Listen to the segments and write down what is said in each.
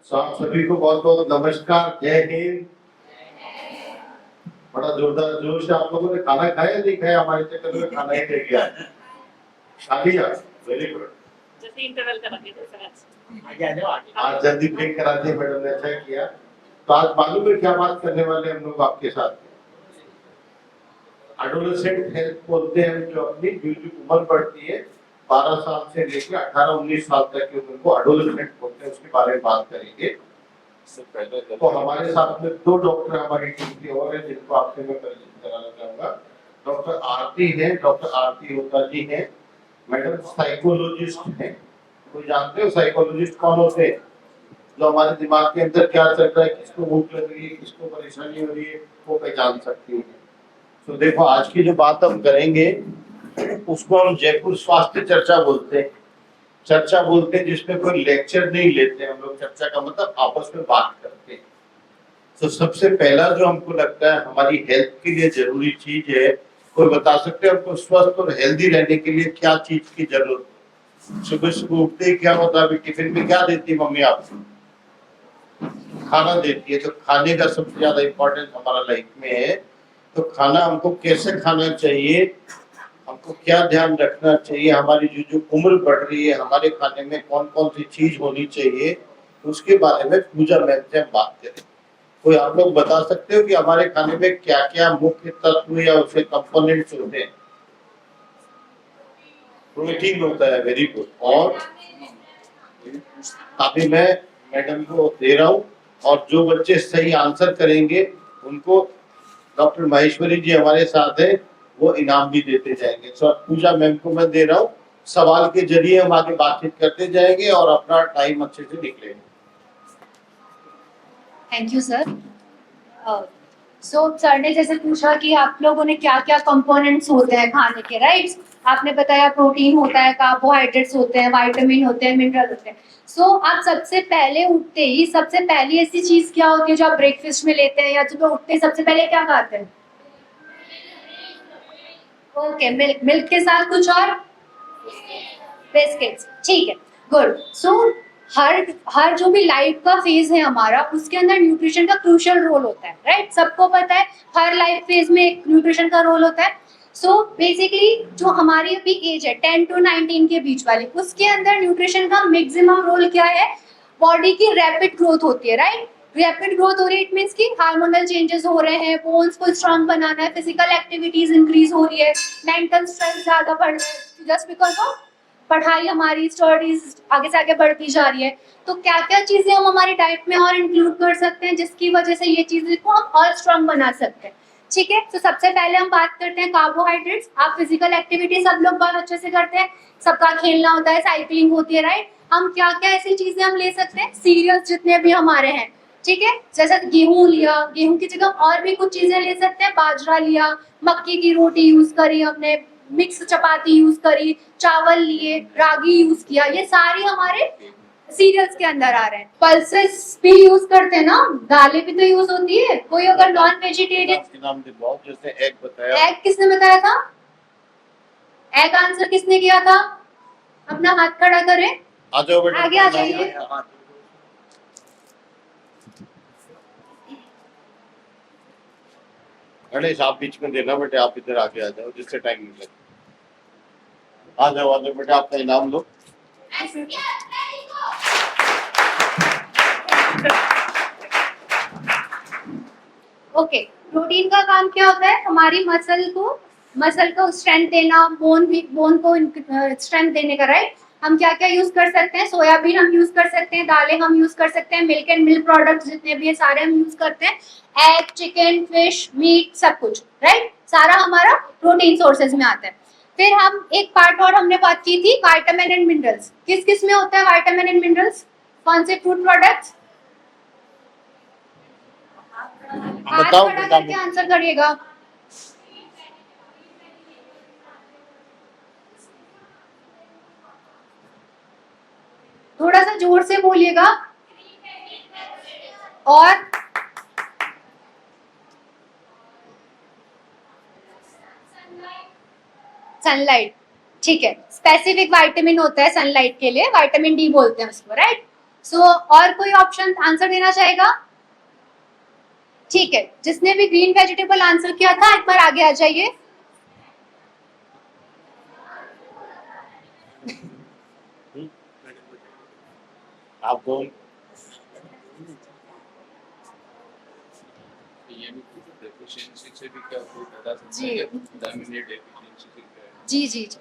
आप सभी को बहुत बहुत नमस्कार, जय हिंद। बड़ा जोरदार जोश से आप लोगों ने खाना खाया नहीं खाया, हमारे चक्कर में खाना ही रह गया। खा लिया, वेरी गुड। जैसे इंटरवल करा दिया सर आज जल्दी ब्रेक करा दी मैडम ने, अच्छा किया। तो आज मालूम है क्या बात करने वाले हम लोग आपके साथ? एडोलेसेंट हेल्थ बोलते हैं जो अपनी जो उम्र बढ़ती है 12 साल से लेकर 18-19 साल तक की उम्र को एडोलेसेंट बोलते हैं, उसके बारे में बात करेंगे। इससे पहले तो हमारे साथ में दो डॉक्टर हमारी टीम की और हैं जिनको आपसे मैं परिचित कराना चाहूंगा। डॉक्टर आरती है, डॉक्टर आरती होता जी है। मैडम साइकोलॉजिस्ट हैं। कोई जानते हो साइकोलॉजिस्ट कौन होते हैं? जो हमारे दिमाग के अंदर क्या चल रहा है, किसको भूख लग रही है, किसको परेशानी हो रही है, वो पहचान सकती है। तो देखो आज की जो बात हम करेंगे उसको हम जयपुर स्वास्थ्य चर्चा बोलते हैं। चर्चा बोलते हैं जिसमें कोई लेक्चर नहीं लेते हम लोग, चर्चा का मतलब आपस में बात करते हैं। तो सबसे पहला जो हमको लगता है हमारी हेल्थ के लिए जरूरी चीज है, कोई बता सकते हैं हमको स्वस्थ और हेल्दी रहने के लिए क्या चीज की जरूरत है? सुबह सुबह उठते ही क्या होता है, टिफिन में क्या देती है मम्मी आपको? खाना देती है। तो खाने का सबसे ज्यादा इम्पोर्टेंस हमारा लाइफ में है। तो खाना हमको कैसे खाना चाहिए, हमको क्या ध्यान रखना चाहिए, हमारी जो उम्र बढ़ रही है हमारे खाने में कौन कौन सी चीज होनी चाहिए, उसके बारे में पूजा मैम से हम बात करें। कोई आप लोग बता सकते हो कि हमारे खाने में क्या क्या मुख्य तत्व या उसके कंपोनेंट्स होते हैं? प्रोटीन होता है, वेरी गुड। और अभी मैं मैडम को दे रहा हूँ और जो बच्चे सही आंसर करेंगे उनको डॉक्टर महेश्वरी जी हमारे साथ है, वो इनाम भी देते जाएंगे। तो पूजा मैम को मैं दे रहा हूँ, सवाल के जरिए हम आगे बातचीत करते जाएंगे और अपना टाइम अच्छे से निकलेंगे। Thank you sir. So sir ने जैसे पूछा कि आप लोगों ने क्या क्या कंपोनेंट्स होते हैं खाने के, राइट? आपने बताया प्रोटीन होता है, कार्बोहाइड्रेट्स होते हैं, विटामिन होते हैं, मिनरल होते हैं। सो आप सबसे पहले उठते ही सबसे पहली ऐसी चीज क्या होती है जो आप ब्रेकफास्ट में लेते हैं या सुबह उठते ही सबसे पहले क्या खाते हैं? Okay, milk. मिल्क के साथ कुछ और? बिस्किट्स, ठीक है, गुड। सो हर जो भी लाइफ का फेज है हमारा, उसके अंदर न्यूट्रिशन का क्रूशियल रोल होता है, राइट? सबको पता है हर लाइफ फेज में एक न्यूट्रिशन का रोल होता है। सो बेसिकली जो हमारी अभी एज है 10 to 19 के बीच वाली, उसके अंदर न्यूट्रिशन का मैक्सिमम रोल क्या है? बॉडी की रैपिड ग्रोथ होती है, राइट? रैपिड ग्रोथ हो रही है, इट मीन्स कि हार्मोनल चेंजेस हो रहे हैं, बोन्स को स्ट्रांग बनाना है, फिजिकल एक्टिविटीज इंक्रीज हो रही है, मेंटल स्ट्रेस ज्यादा बढ़ रहा है, जस्ट बिकॉज ऑफ पढ़ाई, हमारी स्टडीज आगे से आगे बढ़ती जा रही है। तो क्या क्या चीजें हम हमारी डाइट में और इंक्लूड कर सकते हैं जिसकी वजह से ये चीजें को हम और स्ट्रांग बना सकते हैं? ठीक है, तो सबसे पहले हम बात करते हैं कार्बोहाइड्रेट्स। आप फिजिकल एक्टिविटी सब लोग बहुत अच्छे से करते हैं, सबका खेलना होता है, साइकिलिंग होती है, राइट? हम क्या क्या ऐसी चीजें हम ले सकते हैं? सीरियल्स जितने भी हमारे हैं, ठीक है, जैसे गेहूं लिया, गेहूं की जगह और भी कुछ चीजें ले सकते हैं। बाजरा लिया, मक्की की रोटी यूज करी हमने, मिक्स चपाती यूज करी, चावल लिए, रागी यूज किया, ये सारी हमारे सीरियल्स के अंदर आ रहे हैं। पल्सेस भी यूज करते हैं ना, दालें भी तो यूज होती है। कोई अगर नॉन वेजिटेरियन, नाम दिलवाओ, जैसे एग बताया। एग किसने बताया था? एग आंसर किसने किया था? अपना हाथ खड़ा करें, आ जाओ बेटा, आगे आ जाइए। गणेश आप बीच में देना बेटे, आप इधर आगे आ जाओ जिससे टाइम मिले। आ जाओ बेटा, आपका इनाम लो। ओके, प्रोटीन का काम क्या होता है? हमारी मसल को स्ट्रेंथ देना, बोन को स्ट्रेंथ देने का, राइट? हम क्या क्या यूज कर सकते हैं? सोयाबीन हम यूज कर सकते हैं, दालें हम यूज कर सकते हैं, मिल्क एंड मिल्क प्रोडक्ट्स जितने भी है सारे हम यूज करते हैं, एग, चिकन, फिश, मीट, सब कुछ, राइट? सारा हमारा प्रोटीन सोर्सेज में आता है। फिर हम एक पार्ट और हमने बात की थी, विटामिन एंड मिनरल्स। किस किस में होता है विटामिन एंड मिनरल्स? कौन से फूड प्रोडक्ट्स? हाथ खड़ा करके आंसर करिएगा। थोड़ा सा जोर से बोलिएगा। और सनलाइट, ठीक है, स्पेसिफिक विटामिन होता है सनलाइट के लिए, विटामिन डी बोलते हैं उसको, राइट? सो और कोई ऑप्शन आंसर देना चाहेगा? ठीक है, जिसने भी ग्रीन वेजिटेबल आंसर किया था एक बार आगे आ जाइए। आप कौन? ये भी कुछ डेफिशिएंसी से भी क्या कोई बता सकता जी। है विटामिन ए डेफिशिएंसी से क्या है? जी जी जी।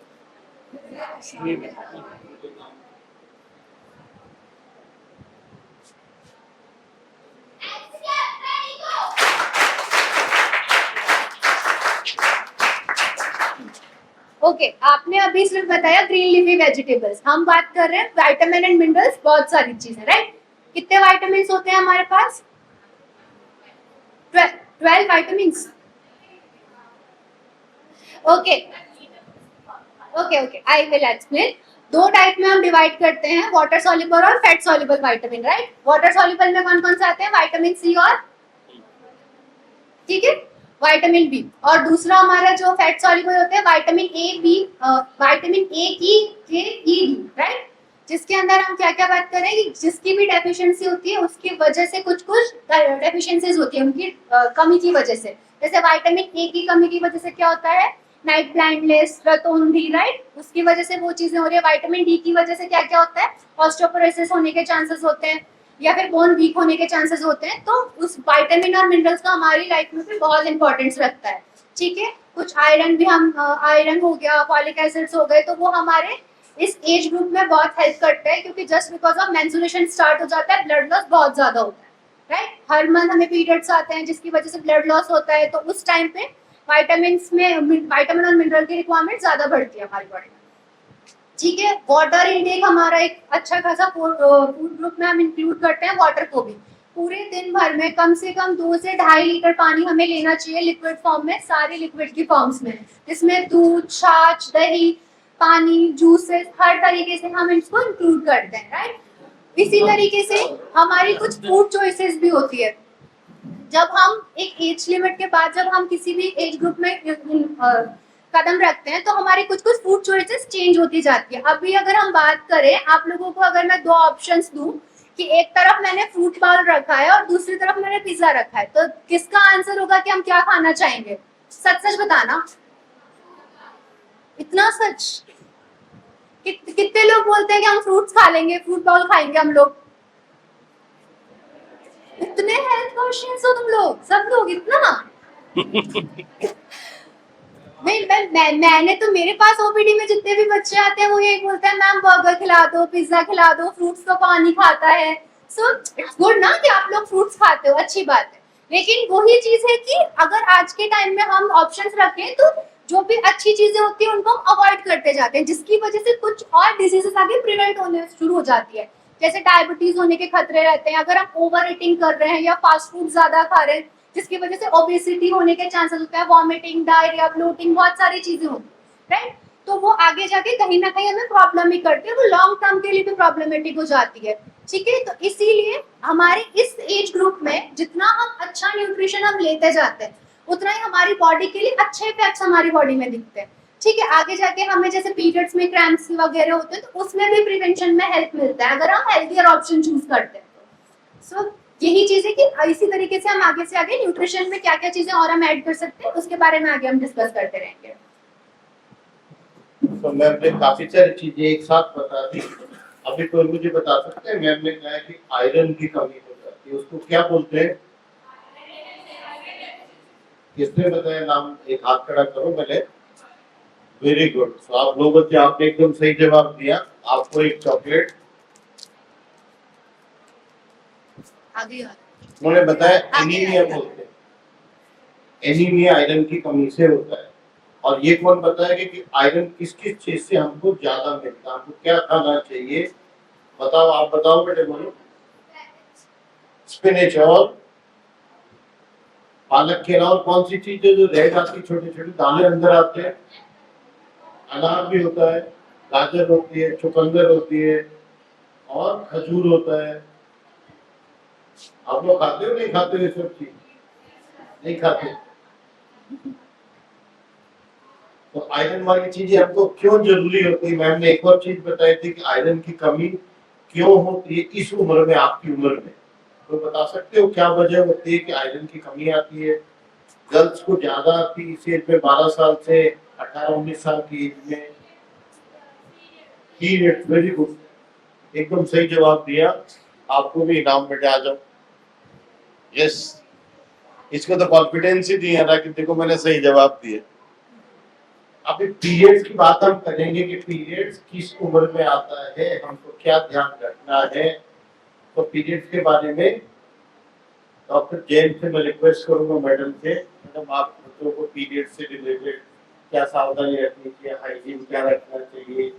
ओके आपने अभी सिर्फ बताया ग्रीन लीफी वेजिटेबल्स, हम बात कर रहे हैं विटामिन एंड मिनरल्स, बहुत सारी चीजें, राइट? कितने विटामिन होते हैं हमारे पास? 12 vitamin. Okay okay okay, I will explain. दो टाइप में हम डिवाइड करते हैं, वाटर सॉल्युबल और fat soluble vitamin, right? Water soluble में कौन कौन से आते हैं? विटामिन सी और, ठीक है, विटामिन बी। और दूसरा हमारा जो फैट सॉल्युबल होते हैं vitamin A B, vitamin A की के ई डी, राइट? जिसके अंदर हम क्या क्या बात करें कि जिसकी भी डेफिशिएंसी होती है उसकी वजह से कुछ कुछ डेफिशिएंसीज होती है उनकी कमी की वजह से। जैसे विटामिन ए की कमी की वजह से क्या होता है? नाइट ब्लाइंडनेस, रतौंधी, राइट? उसकी वजह से वो चीजें हो रही है। विटामिन डी की वजह से क्या क्या होता है? ऑस्टियोपोरोसिस होने के चांसेस होते हैं या फिर बोन वीक होने के चांसेस होते हैं। तो उस विटामिन और मिनरल्स का हमारी लाइफ में भी बहुत इंपॉर्टेंस रखता है, ठीक है? कुछ आयरन भी, हम आयरन हो गया, फॉलिक एसिड्स हो गए, तो वो हमारे इस एज ग्रुप में बहुत हेल्प करता है, क्योंकि just because of menstruation start हो जाता है, ब्लड लॉस बहुत ज्यादा होता है, राइट? हर मंथ हमें पीरियड्स आते हैं जिसकी वजह से ब्लड लॉस होता है, तो उस टाइम पे विटामिन और मिनरल की रिक्वायरमेंट ज्यादा बढ़ती है हमारी बॉडी में, ठीक है? वाटर इनटेक हमारा एक अच्छा खासा फूड ग्रुप में हम इंक्लूड करते हैं वाटर को भी। पूरे दिन भर में कम से कम 2 से 2.5 लीटर पानी हमें लेना चाहिए लिक्विड फॉर्म में, सारे लिक्विड की फॉर्म्स में, जिसमें दूध, छाछ, दही, पानी, जूसेस, हर तरीके से हम इसको इंक्लूड करते हैं, राइट? इसी तरीके से हमारी कुछ फूड चॉइसेस भी होती है। जब हम एक एज लिमिट के बाद जब हम किसी भी एज ग्रुप में कदम रखते हैं तो हमारी कुछ कुछ फूड चॉइसेस चेंज होती जाती है। अभी अगर हम बात करें, आप लोगों को अगर मैं 2 ऑप्शंस दूं कि एक तरफ मैंने फ्रूट बाउल रखा है और दूसरी तरफ मैंने पिज्जा रखा है, तो किसका आंसर होगा कि हम क्या खाना चाहेंगे? सच सच बताना, इतना सच। कितने लोग बोलते हैं कि हम फ्रूट्स खा लेंगे, फ्रूट बाउल खाएंगे हम लोग? इतने हेल्थ कॉन्शियस हो तुम लोग, सब लोग इतना? नहीं, मैंने तो, मेरे पास ओपीडी में जितने भी बच्चे आते हैं वो यही बोलते हैं, मैम बर्गर खिला दो, पिज्जा खिला दो, फ्रूट्स तो कौन ही खाता है? सो इट्स गुड ना कि आप लोग फ्रूट्स खाते हो, अच्छी बात है। लेकिन वही चीज है कि अगर आज के टाइम में हम ऑप्शंस रखें तो जो भी अच्छी चीजें होती है उनको हम अवॉइड करते जाते हैं, जिसकी वजह से कुछ और डिजीजेस आगे प्रिवेंट होने शुरू हो जाती है। जैसे डायबिटीज होने के खतरे रहते हैं अगर हम ओवर ईटिंग कर रहे हैं या फास्ट फूड ज्यादा खा रहे हैं, जिसकी वजह से ओबेसिटी होने के चांसेस होते हैं, वॉमिटिंग, डायरिया, ब्लोटिंग, बहुत सारी चीजें होती है, राइट? तो वो आगे जाके कहीं ना कहीं हमें प्रॉब्लम ही करती है, वो लॉन्ग टर्म के लिए भी प्रॉब्लमेटिक हो जाती है, ठीक है? तो इसीलिए हमारे इस एज ग्रुप में जितना हम अच्छा न्यूट्रिशन हम लेते जाते हैं उतना ही हमारी बॉडी के लिए अच्छे इफेक्ट्स हमारी बॉडी में दिखते हैं, ठीक है? आगे जाके हमें जैसे पीरियड्स में क्रैम्प्स वगैरह होते हैं तो उसमें भी प्रिवेंशन में हेल्प मिलता है अगर हम हेल्थियर ऑप्शन चूज करते हैं तो। सो यही चीज है कि इसी तरीके से हम आगे से आगे न्यूट्रिशन में क्या क्या चीजें और हम ऐड कर सकते हैं उसके बारे में आगे हम डिस्कस करते रहेंगे। तो मैम ने काफी सारी चीजें एक साथ बता दी। अभी कोई मुझे बता सकते हैं, मैम ने कहा है कि आयरन की कमी हो जाती है, उसको क्या बोलते हैं? किसने बताया नाम? एक हाथ खड़ा करो पहले। Very good. तो आप लोग बच्चे, आपने एकदम सही जवाब दिया। आपको एक चॉकलेट। आगे उन्होंने बताया आगे एनीमिया बोलते हैं। एनीमिया आयरन की कमी से होता है। और ये कौन बताएगा कि आयरन किस किस चीज से हमको ज्यादा मिलता है, हमको क्या खाना चाहिए? बताओ, आप बताओ बेटे, बोलो। स्पिनच और पालक के अलावा कौन सी चीज है जो रेड आती, छोटे छोटे दाने अंदर आते हैं? अनार भी होता है, गाजर होती है, चुकंदर होती है और खजूर होता है। आप लोग खाते हो नहीं खाते हो ये सब चीज? नहीं खाते। तो आयरन वाली चीजें हमको क्यों जरूरी होती है? मैम ने एक और चीज बताई थी कि आयरन की कमी क्यों होती है इस उम्र में, आपकी उम्र में? तो बता सकते हो क्या वजह होती है कि आयरन की कमी आती है? गर्ल्स को ज्यादा आती है इस एज में, 12 साल से 18-19 साल की एज में। पीरियड्स, वेरी गुड, एकदम सही जवाब दिया। आपको भी इनाम बेटे, आ जाओ। यस, इसको तो कॉन्फिडेंस ही नहीं आ रहा कि देखो मैंने सही जवाब दिए। अभी पीरियड्स की बात हम करेंगे कि पीरियड्स किस उम्र में आता है, हमको क्या ध्यान रखना है। तो पीरियड्स के बारे में डॉक्टर जैन से मैं रिक्वेस्ट करूंगा, मैडम से, मैडम आप बच्चों को पीरियड से रिलेटेड क्या सावधानी रखनी चाहिए, हाइजीन क्या रखना चाहिए,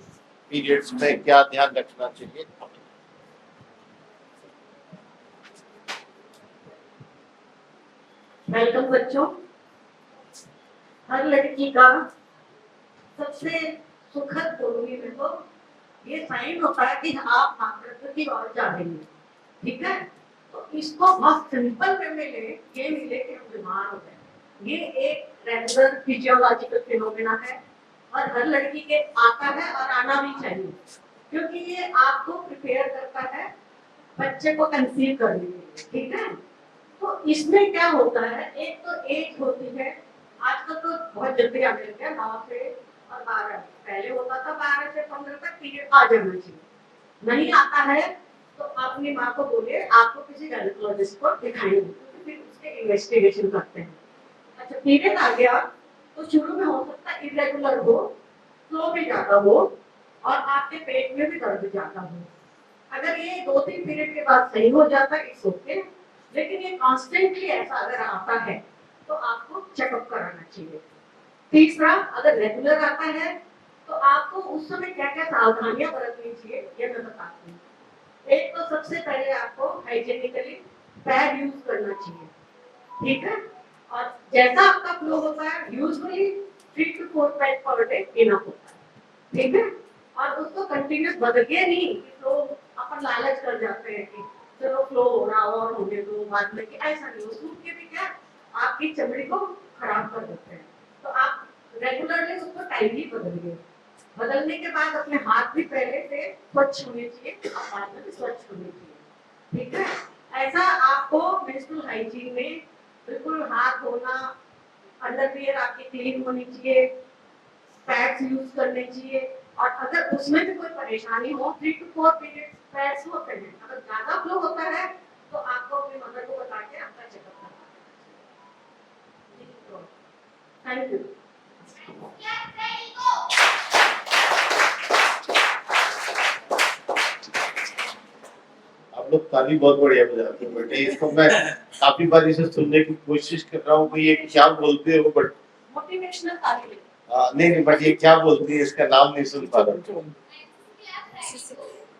पीरियड्स में क्या ध्यान रखना चाहिए। वेलकम बच्चों। हर लड़की का सबसे सुखद जिंदगी में तो ये साइन होता है कि आप मातृत्व की ओर जा रही हैं, ठीक है? तो इसको बहुत सिंपल वे में ये मिले कि हम बीमार हो गए, ये एक रेगुलर फिजियोलॉजिकल फिनोमेना है और हर लड़की के आता है और आना भी चाहिए, क्योंकि ये आपको प्रिपेयर करता है बच्चे को कंसीव करने के लिए, ठीक है? तो इसमें क्या होता है, एक तो एज होती है, आजकल तो बहुत जल्दी आ गया है, 9 से और 12, पहले होता था 12 से 15 तक पीरियड आ जाना चाहिए। नहीं आता है तो अपनी माँ को बोले आपको किसी गायनेकोलॉजिस्ट को दिखाएंगे, तो फिर उसके इन्वेस्टिगेशन करते हैं। अच्छा, पीरियड आ गया तो शुरू में हो सकता है इरेगुलर हो, फ्लो भी ज्यादा हो और आपके पेट में भी दर्द ज्यादा हो। अगर ये 2-3 पीरियड के बाद सही हो जाता है इट्स ओके, लेकिन ये कॉन्स्टेंटली ऐसा अगर आता है तो आपको चेकअप कराना चाहिए। तीसरा, अगर रेगुलर आता है तो आपको उस समय क्या क्या सावधानियां बरतनी चाहिए ये मैं बताती हूँ। एक तो सबसे पहले आपको हाइजेनिकली पैड यूज करना चाहिए, ठीक है? और जैसा आपका फ्लो होता है usually 3 to 4 pad per day enough होता है, ठीक है? और उसको कंटिन्यूस बदलिए नहीं कि फ्लो अपन लालच कर जाते हैं कि चलो फ्लो हो रहा और होने दो बाद में, कि ऐसा नहीं हो। सूख के भी क्या आपकी चमड़ी को खराब कर देते हैं, तो आप रेगुलरली उसको टाइमली बदलिए। बदलने के बाद अपने हाथ भी पहले से स्वच्छ होने चाहिए और बाद में भी स्वच्छ होने चाहिए, ठीक है? ऐसा आपको मेंस्ट्रुअल हाइजीन में बिल्कुल हाथ धोना, अंडरवियर आपकी क्लीन होनी चाहिए, पैड्स यूज करने चाहिए। और अगर उसमें भी कोई परेशानी हो, 3 to 4 पीरियड पैड्स होते हैं, अगर ज्यादा फ्लो होता है तो आपको अपनी मदर को बता के आपका चेकअप करवाना चाहिए। Thank you. आप लोग ताली बहुत बढ़िया बजाते हो बेटे, इसको मैं काफी बार इसे सुनने की कोशिश कर रहा हूँ कि ये क्या बोलते हो, बट मोटिवेशनल ताली। नहीं, बट ये क्या बोलती है इसका नाम नहीं सुन पा रहा।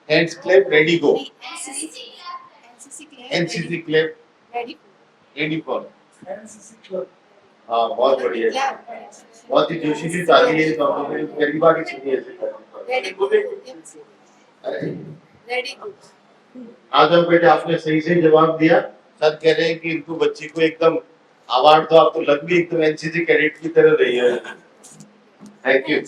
Hands clap, ready go. NCC clap, ready for. हाँ, बहुत बढ़िया, बहुत ही जोशीली ताली है, तो हम लोगों ने पहली बार ही सुनी ऐसे ताली। रेडी गो। आ जाओ बेटे, आपने सही सही जवाब दिया। सर कह रहे हैं कि इनको बच्ची को एकदम अवार्ड तो आपको लग भी एकदम एनसीसी कैडेट की तरह रही है। Thank you.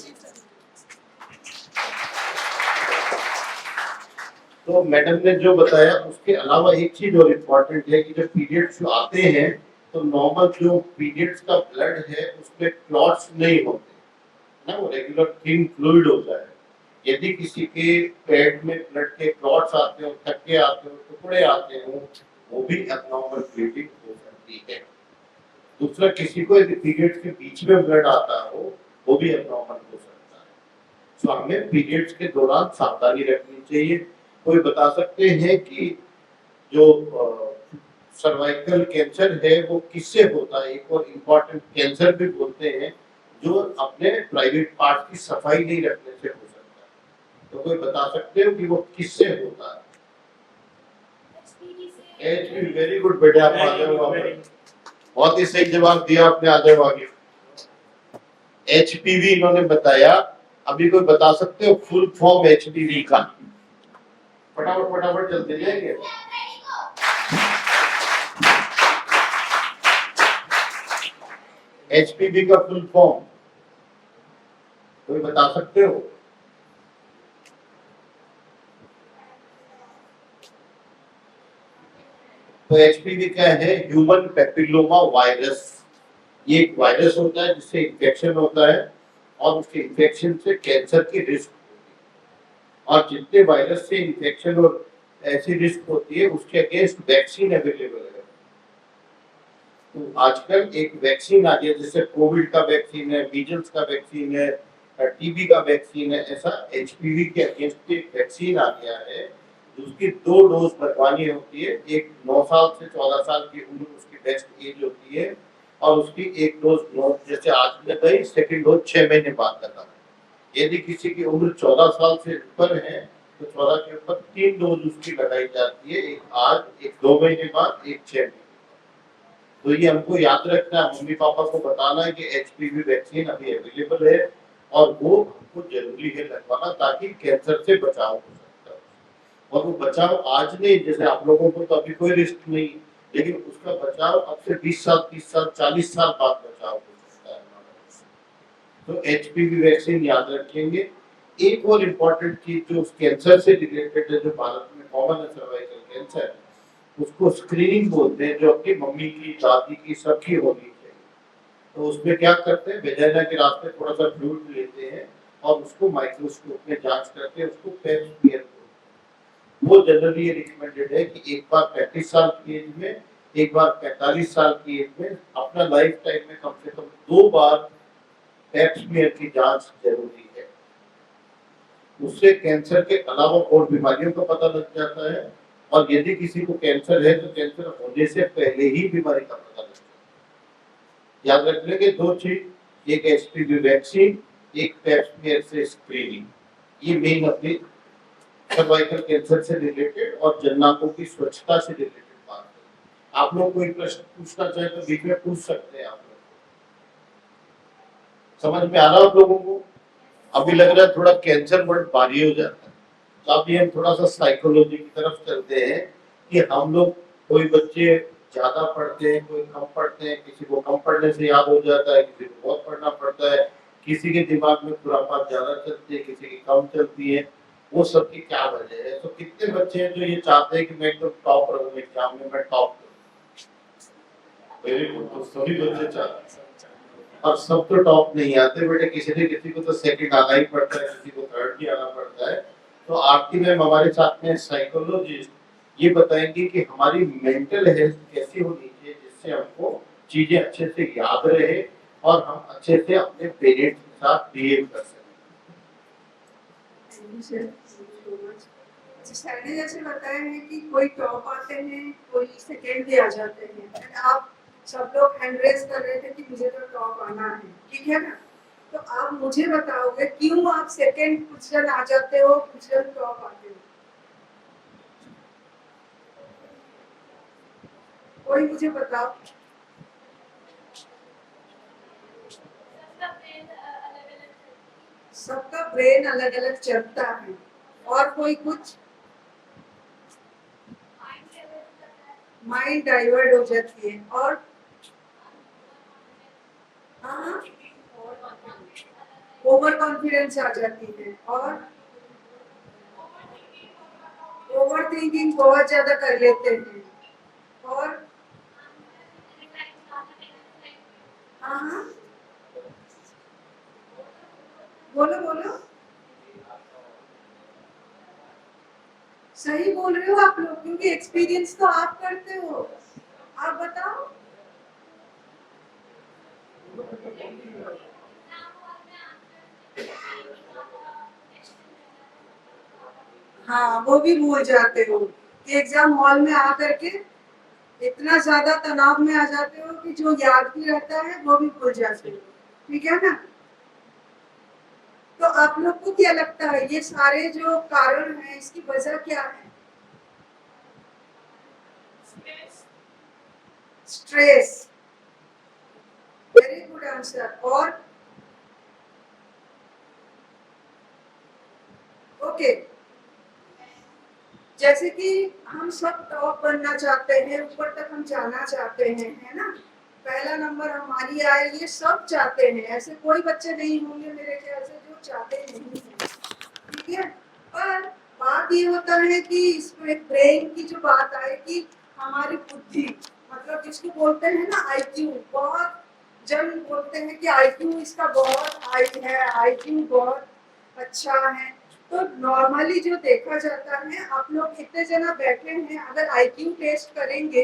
तो मैडम ने जो बताया उसके अलावा एक चीज और इम्पोर्टेंट है कि जब पीरियड्स जो आते हैं तो नॉर्मल जो पीरियड्स का ब्लड है उसमें क्लॉट्स नहीं होते ना, वो रेगुलर थिन फ्लूइड होता है। यदि किसी के पेट में ब्लड के क्लॉट्स आते हो, थक्के आते हो, टुकड़े आते हो, वो भी एब्नॉर्मल ब्लीडिंग हो सकती है। दूसरा, किसी को यदि पीरियड्स के बीच में ब्लड आता हो वो भी एब्नॉर्मल हो सकता है। तो हमें पीरियड्स के दौरान सावधानी रखनी चाहिए। कोई बता सकते हैं कि जो सर्वाइकल कैंसर है वो किससे होता है? एक और इम्पोर्टेंट कैंसर भी बोलते हैं जो अपने प्राइवेट पार्ट की सफाई नहीं रखने से हो सकता है। तो कोई बता सकते हो कि वो किससे होता है? एचपीवी। वेरी गुड बेटे, आप आ जाओ, बहुत ही सही जवाब दिया आपने, आ जाओ आगे। एचपीवी इन्होंने बताया, अभी कोई बता सकते हो फुल फॉर्म एचपीवी का? फटाफट चलते जाएंगे। एचपीवी का फुल फॉर्म कोई बता सकते हो? तो एचपीवी क्या है? Human papilloma virus. ये एक वायरस होता है जिससे इन्फेक्शन होता है और उसके इन्फेक्शन से कैंसर की रिस्क होती है। और जितने वायरस से इन्फेक्शन और ऐसी रिस्क होती है उसके अगेंस्ट वैक्सीन अवेलेबल है। तो आजकल एक वैक्सीन आ गया, जैसे कोविड का वैक्सीन है, मीजल्स का वैक्सीन है, टीबी का वैक्सीन है, ऐसा एचपीवी के अगेंस्ट एक वैक्सीन आ गया है उसकी 2 डोज लगवानी होती है। एक 9 साल से 14 साल की उम्र उसकी बेस्ट एज होती है और उसकी एक डोज 9 जैसे आज लगाई, सेकंड डोज 6 महीने बाद लगाना। यदि किसी की उम्र 14 साल से ऊपर है तो 14 के ऊपर 3 डोज उसकी लगाई जाती है, एक आज, एक 2 महीने बाद, एक 6 महीने। तो ये हमको याद रखना है, मम्मी पापा को बताना है कि एचपीवी वैक्सीन अभी अवेलेबल है और वो हमको जरूरी है लगवाना ताकि कैंसर से बचाव हो सकता है। और वो बचाव आज नहीं, जैसे आप लोगों को तो अभी कोई रिस्क नहीं, लेकिन उसका बचाव अब से 20 साल, 30 साल, 40 साल बाद बचाव हो सकता है। तो एचपीवी वैक्सीन याद रखेंगे। एक और इम्पोर्टेंट चीज जो कैंसर से रिलेटेड है, जो भारत में कॉमन है सर्वाइकल कैंसर, उसको स्क्रीनिंग बोलते हैं, जो अपनी मम्मी की, दादी की, सबकी होनी चाहिए। तो उसमें क्या करते हैं, वेजाइना के रास्ते थोड़ा सा फ्लूइड लेते हैं और उसको माइक्रोस्कोप में जांच करके उसको पेप स्मीयर, वो जनरली ये रिकमेंडेड है कि एक बार 35 साल की एज में, एक बार 45 साल की एज में, अपना लाइफ टाइम में कम से कम 2 बार पेप स्मीयर की जांच जरूरी है। उससे कैंसर के अलावा और बीमारियों का पता लग जाता है और यदि किसी को कैंसर है तो कैंसर होने से पहले ही बीमारी का पता लग जाता है। याद रखने के 2 चीज, एक एचपीवी वैक्सीन, एक पेप स्मीयर से स्क्रीनिंग। ये मेन अपनी सर्वाइकल कैंसर से रिलेटेड और जननांगों की स्वच्छता से रिलेटेड बात है। आप लोग कोई प्रश्न पूछना चाहे तो बीच में पूछ सकते हैं। आप लोग समझ में आ रहा है आप लोगों को? अभी लग रहा है थोड़ा कैंसर वर्ड भारी हो जाता है, तो अभी हम थोड़ा सा साइकोलॉजी की तरफ चलते हैं कि हम लोग, कोई बच्चे ज्यादा पढ़ते हैं, कोई कम पढ़ते हैं, किसी को कम पढ़ने से याद हो जाता है, किसी को बहुत पढ़ना पड़ता है, किसी के दिमाग में खुरापात ज्यादा चलती है, किसी की कम चलती है। वो सब की क्या वजह है? तो कितने बच्चे हैं जो ये चाहते हैं कि मैं एकदम टॉप रहूं एग्जाम में, मैं टॉप करूं? वेरी गुड, तो सभी बच्चे चाहते हैं। और सब तो टॉप नहीं आते बेटे, किसी न किसी को तो सेकंड आना ही पड़ता है, किसी को थर्ड भी आना पड़ता है। तो आरती मैम हमारे साथ में साइकोलॉजिस्ट, ये बताएंगे कि हमारी मेंटल हेल्थ कैसी होनी चाहिए जिससे हमको चीजें अच्छे से याद रहे और हम अच्छे से अपने पेरेंट्स के साथ बिहेव कर सकें। सर ने जैसे बताया है कि कोई टॉप आते हैं, कोई सेकेंड भी आ जाते हैं। आप सब लोग हैंड रेज कर रहे थे कि मुझे तो टॉप आना है, ठीक है ना? तो आप मुझे बताओगे क्यों आप सेकेंड कुछ जन आ जाते हो, कुछ जन टॉप आते हो? कोई मुझे बताओ। सबका ब्रेन अलग अलग चलता है। और कोई कुछ? माइंड डाइवर्ट हो जाती है। और हाँ, ओवर कॉन्फिडेंस आ जाती है। और ओवर थिंकिंग बहुत ज्यादा कर लेते हैं। और हाँ, बोलो बोलो, सही बोल रहे हो आप लोग, क्योंकि एक्सपीरियंस तो आप करते हो। आप बताओ। हाँ, वो भी भूल जाते हो कि एग्जाम हॉल में आकर के इतना ज्यादा तनाव में आ जाते हो कि जो याद भी रहता है वो भी भूल जाते हो, ठीक है ना? तो आप लोग को क्या लगता है, ये सारे जो कारण हैं इसकी वजह क्या है? स्ट्रेस। Very good answer. और ओके, जैसे कि हम सब टॉप बनना चाहते हैं, ऊपर तक हम जाना चाहते हैं, है ना? पहला नंबर हमारी आए, ये सब चाहते हैं। ऐसे कोई बच्चे नहीं होंगे मेरे ख्याल से जो चाहते नहीं हैं, ठीक है? पर बात ये होता है कि इसमें ब्रेन की जो बात आए कि हमारी बुद्धि, मतलब जिसको बोलते हैं ना आईक्यू, बहुत जन बोलते हैं कि आईक्यू इसका बहुत हाई है, आईक्यू बहुत अच्छा है। तो नॉर्मली जो देखा जाता है, आप लोग इतने जना बैठे हैं, अगर आईक्यू टेस्ट करेंगे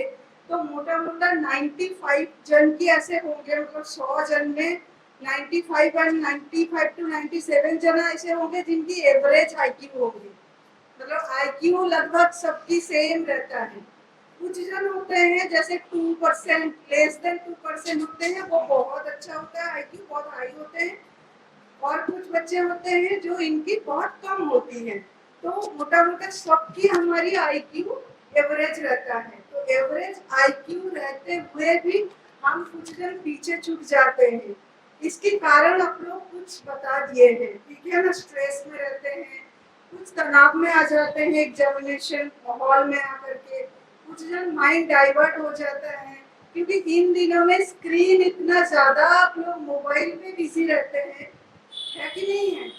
तो मोटा मोटा 95 जन की ऐसे होंगे, मतलब 100 जन में 95 to 97 जना ऐसे होंगे जिनकी एवरेज आईक्यू होगी, मतलब आईक्यू लगभग सबकी सेम रहता है। कुछ जन होते हैं जैसे 2%, लेस देन 2% होते हैं, वो बहुत अच्छा होता है, आईक्यू बहुत हाई होते हैं। और कुछ बच्चे होते हैं जो इनकी बहुत कम होती है। तो मोटा मोटा सबकी हमारी आईक्यू एवरेज रहता है। तो एवरेज आईक्यू रहते हुए भी हम कुछ जन पीछे छूट जाते हैं। इसके कारण आप लोग कुछ बता दिए हैं, ठीक है ना। स्ट्रेस में रहते हैं, कुछ तनाव में आ जाते हैं एग्जामिनेशन हॉल में आकर के, कुछ जन माइंड डाइवर्ट हो जाता है, क्योंकि इन दिनों में स्क्रीन इतना ज्यादा आप लोग मोबाइल में बिजी रहते हैं, है कि नहीं है।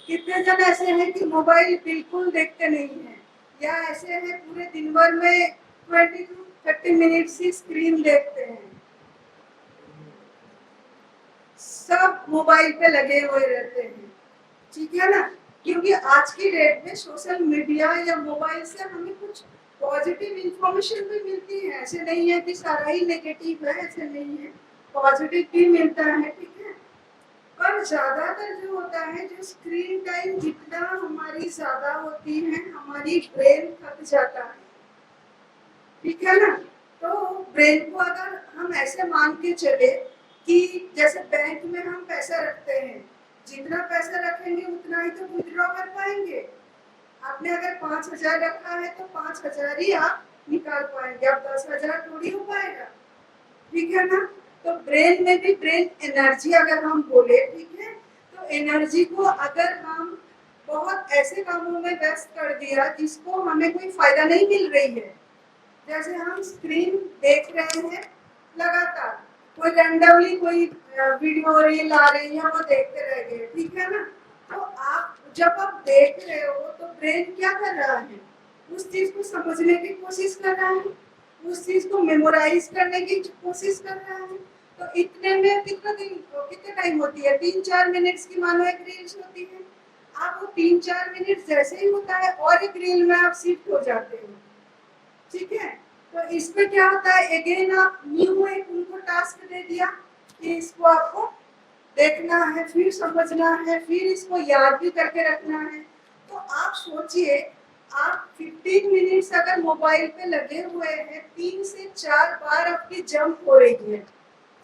कितने जन ऐसे हैं कि मोबाइल बिल्कुल देखते नहीं है, या ऐसे हैं पूरे दिन भर में 20 to 30 मिनट्स ही स्क्रीन देखते हैं, सब मोबाइल पे लगे हुए रहते हैं, ठीक है ना। क्योंकि आज की डेट में सोशल मीडिया या मोबाइल से हमें कुछ पॉजिटिव इंफॉर्मेशन भी मिलती है, ऐसे नहीं है कि सारा ही नेगेटिव है, ऐसे नहीं है, पॉजिटिव भी मिलता है, ठीक है। पर ज्यादातर जो होता है, जो स्क्रीन टाइम जितना हमारी ज्यादा होती है, हमारी ब्रेन थक जाता है, ठीक है ना। तो ब्रेन को अगर हम ऐसे मान के चले कि जैसे बैंक में हम पैसा रखते हैं, जितना पैसा रखेंगे उतना ही तो विथड्रॉ कर पाएंगे। आपने अगर 5,000 रखा है तो 5,000 ही आप निकाल पाएंगे, अब 10,000 थोड़ी हो पाएगा, ठीक है ना। तो ब्रेन में भी ब्रेन एनर्जी अगर हम बोले, ठीक है, तो एनर्जी को अगर हम बहुत ऐसे कामों में व्यस्त कर दिया जिसको हमें कोई फायदा नहीं मिल रही है, जैसे हम स्क्रीन देख रहे हैं लगातार, कोई रैंडमली कोई वीडियो रील आ रही है वो देखते रह गए, ठीक है ना। तो आप जब आप देख रहे हो तो ब्रेन क्या कर रहा है, उस चीज को समझने की कोशिश कर रहा है, उस चीज को मेमोराइज करने की कोशिश कर रहा है। तो इतने में कितने टाइम होती है, 3-4 मिनट्स की मानो एक रील्स होती है। आप वो 3-4 मिनट जैसे ही होता है और एक रील में आप शिफ्ट हो जाते हो, ठीक है। तो इसमें क्या होता है, अगेन आप न्यू एक उनको टास्क दे दिया कि इसको आपको देखना है, फिर समझना है, फिर इसको याद भी करके रखना है। तो आप सोचिए, आप 15 मिनट्स अगर मोबाइल पे लगे हुए हैं, 3 से 4 बार आपकी जंप हो रही है,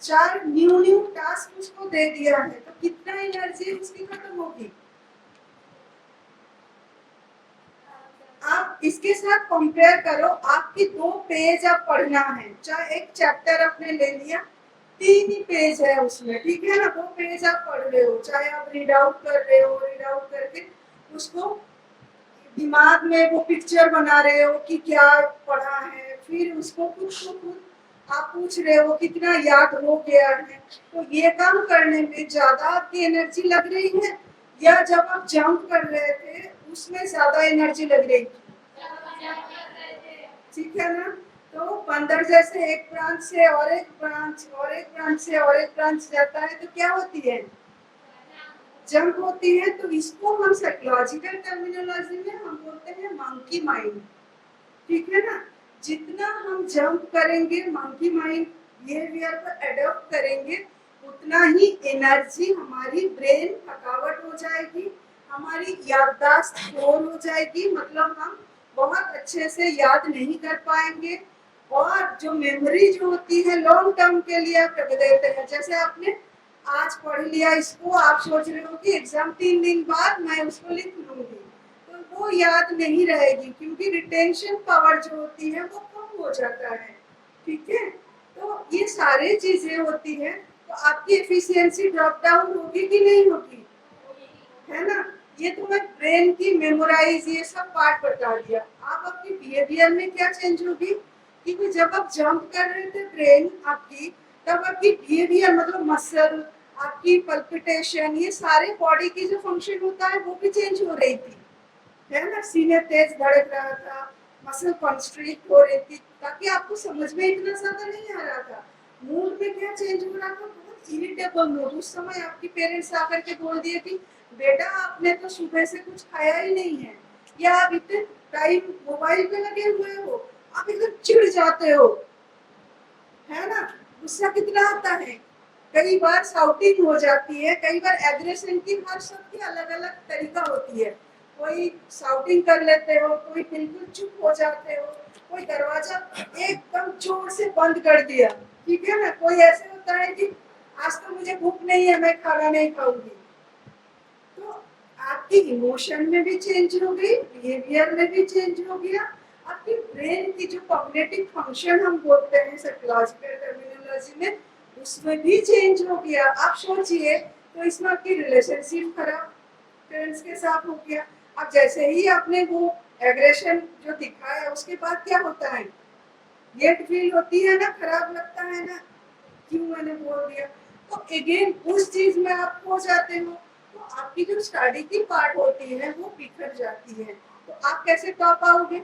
4 न्यू टास्क उसको दे दिया है, तो कितना एनर्जी उसकी खत्म होगी। आप इसके साथ कंपेयर करो, आपकी 2 पेज आप पढ़ना है, चाहे एक चैप्टर आपने ले लिया, 3 ही पेज है उसमें, ठीक है ना, 2 पेज आप पढ़ रहे हो, चाहे आप रीड आउट कर रहे हो, रीड आउट करके उसको दिमाग में वो पिक्चर बना रहे हो कि क्या पढ़ा है, फिर उसको खुद आप पूछ रहे हो कितना याद हो गया है। तो ये काम करने में ज्यादा आपकी एनर्जी लग रही है, या जब आप जंप कर रहे थे उसमें ज्यादा एनर्जी लग रही थी, ठीक है ना। तो बंदर जैसे एक ब्रांच से और एक ब्रांच और एक ब्रांच से और एक ब्रांच जाता है तो क्या होती है, जंप होती है। तो इसको हम साइकोलॉजिकल टर्मिनोलॉजी में हम बोलते हैं मंकी माइंड, ठीक है ना। जितना हम जंप करेंगे, मंकी माइंड बिहेवियर को एडॉप्ट करेंगे, उतना ही एनर्जी हमारी ब्रेन थकावट हो जाएगी, हमारी याददाश्त कमजोर हो जाएगी, मतलब हम बहुत अच्छे से याद नहीं कर पाएंगे, और जो मेमोरी जो होती है लॉन्ग टर्म के लिए आप रख देते हैं। जैसे आपने आज पढ़ लिया इसको, आप सोच रहे हो कि एग्जाम 3 दिन बाद मैं उसको लिख लूंगी, तो वो याद नहीं रहेगी, क्योंकि रिटेंशन पावर जो होती है वो कम हो जाता है, ठीक है। तो ये सारी चीजें होती है, तो आपकी एफिशिएंसी ड्रॉप डाउन होगी कि नहीं होगी, है ना। ये तो मैं ब्रेन की मेमोराइज ये सब पार्ट बता दिया। आप आपकी बिहेवियर में क्या चेंज होगी, क्योंकि जब आप जंप कर रहे थे ब्रेन आपकी, तब आपकी बिहेवियर मतलब मसल, आपकी पल्पिटेशन, ये सारे बॉडी की जो फंक्शन होता है वो भी चेंज हो रही थी, है ना। सीने तेज धड़क रहा था, मसल कॉन्स्ट्रिक्ट हो रही थी, ताकि आपको समझ में इतना ज्यादा नहीं आ रहा था। मूड में क्या चेंज हो रहा था, बहुत इरिटेबल मूड। उस समय आपके पेरेंट्स आकर के बोल दिए कि बेटा आपने तो सुबह से कुछ खाया ही नहीं है, या आप इतने टाइम मोबाइल पे लगे हुए हो, आप एकदम चिढ़ जाते हो, है ना। गुस्सा कितना आता है, कई बार शाउटिंग हो जाती है, कई बार एग्रेशन की हर सबकी अलग अलग तरीका होती है। कोई शाउटिंग कर लेते हो, कोई बिल्कुल चुप हो जाते हो, कोई दरवाजा एकदम जोर से बंद कर दिया, ठीक है ना। कोई ऐसे होता है कि आज तो मुझे भूख नहीं है, मैं खाना नहीं खाऊंगी। तो आपकी इमोशन में भी चेंज हो गई, बिहेवियर में भी चेंज हो गया, आपकी ब्रेन की जो कॉग्निटिव फंक्शन हम बोलते हैं साइकोलॉजिकल टर्मिनोलॉजी में, उसमें भी चेंज हो गया। आप सोचिए, तो इसमें आपकी रिलेशनशिप खराब पेरेंट्स के साथ हो गया। अब जैसे ही आपने वो एग्रेशन जो दिखाया, उसके बाद क्या होता है, गिल्ट फील होती है ना, खराब लगता है ना, क्यों मैंने बोल दिया। तो अगेन उस चीज में आप खो जाते हो, तो आपकी जो स्टडी की पार्ट होती है वो बिखर जाती है। तो आप कैसे टॉप आओगे,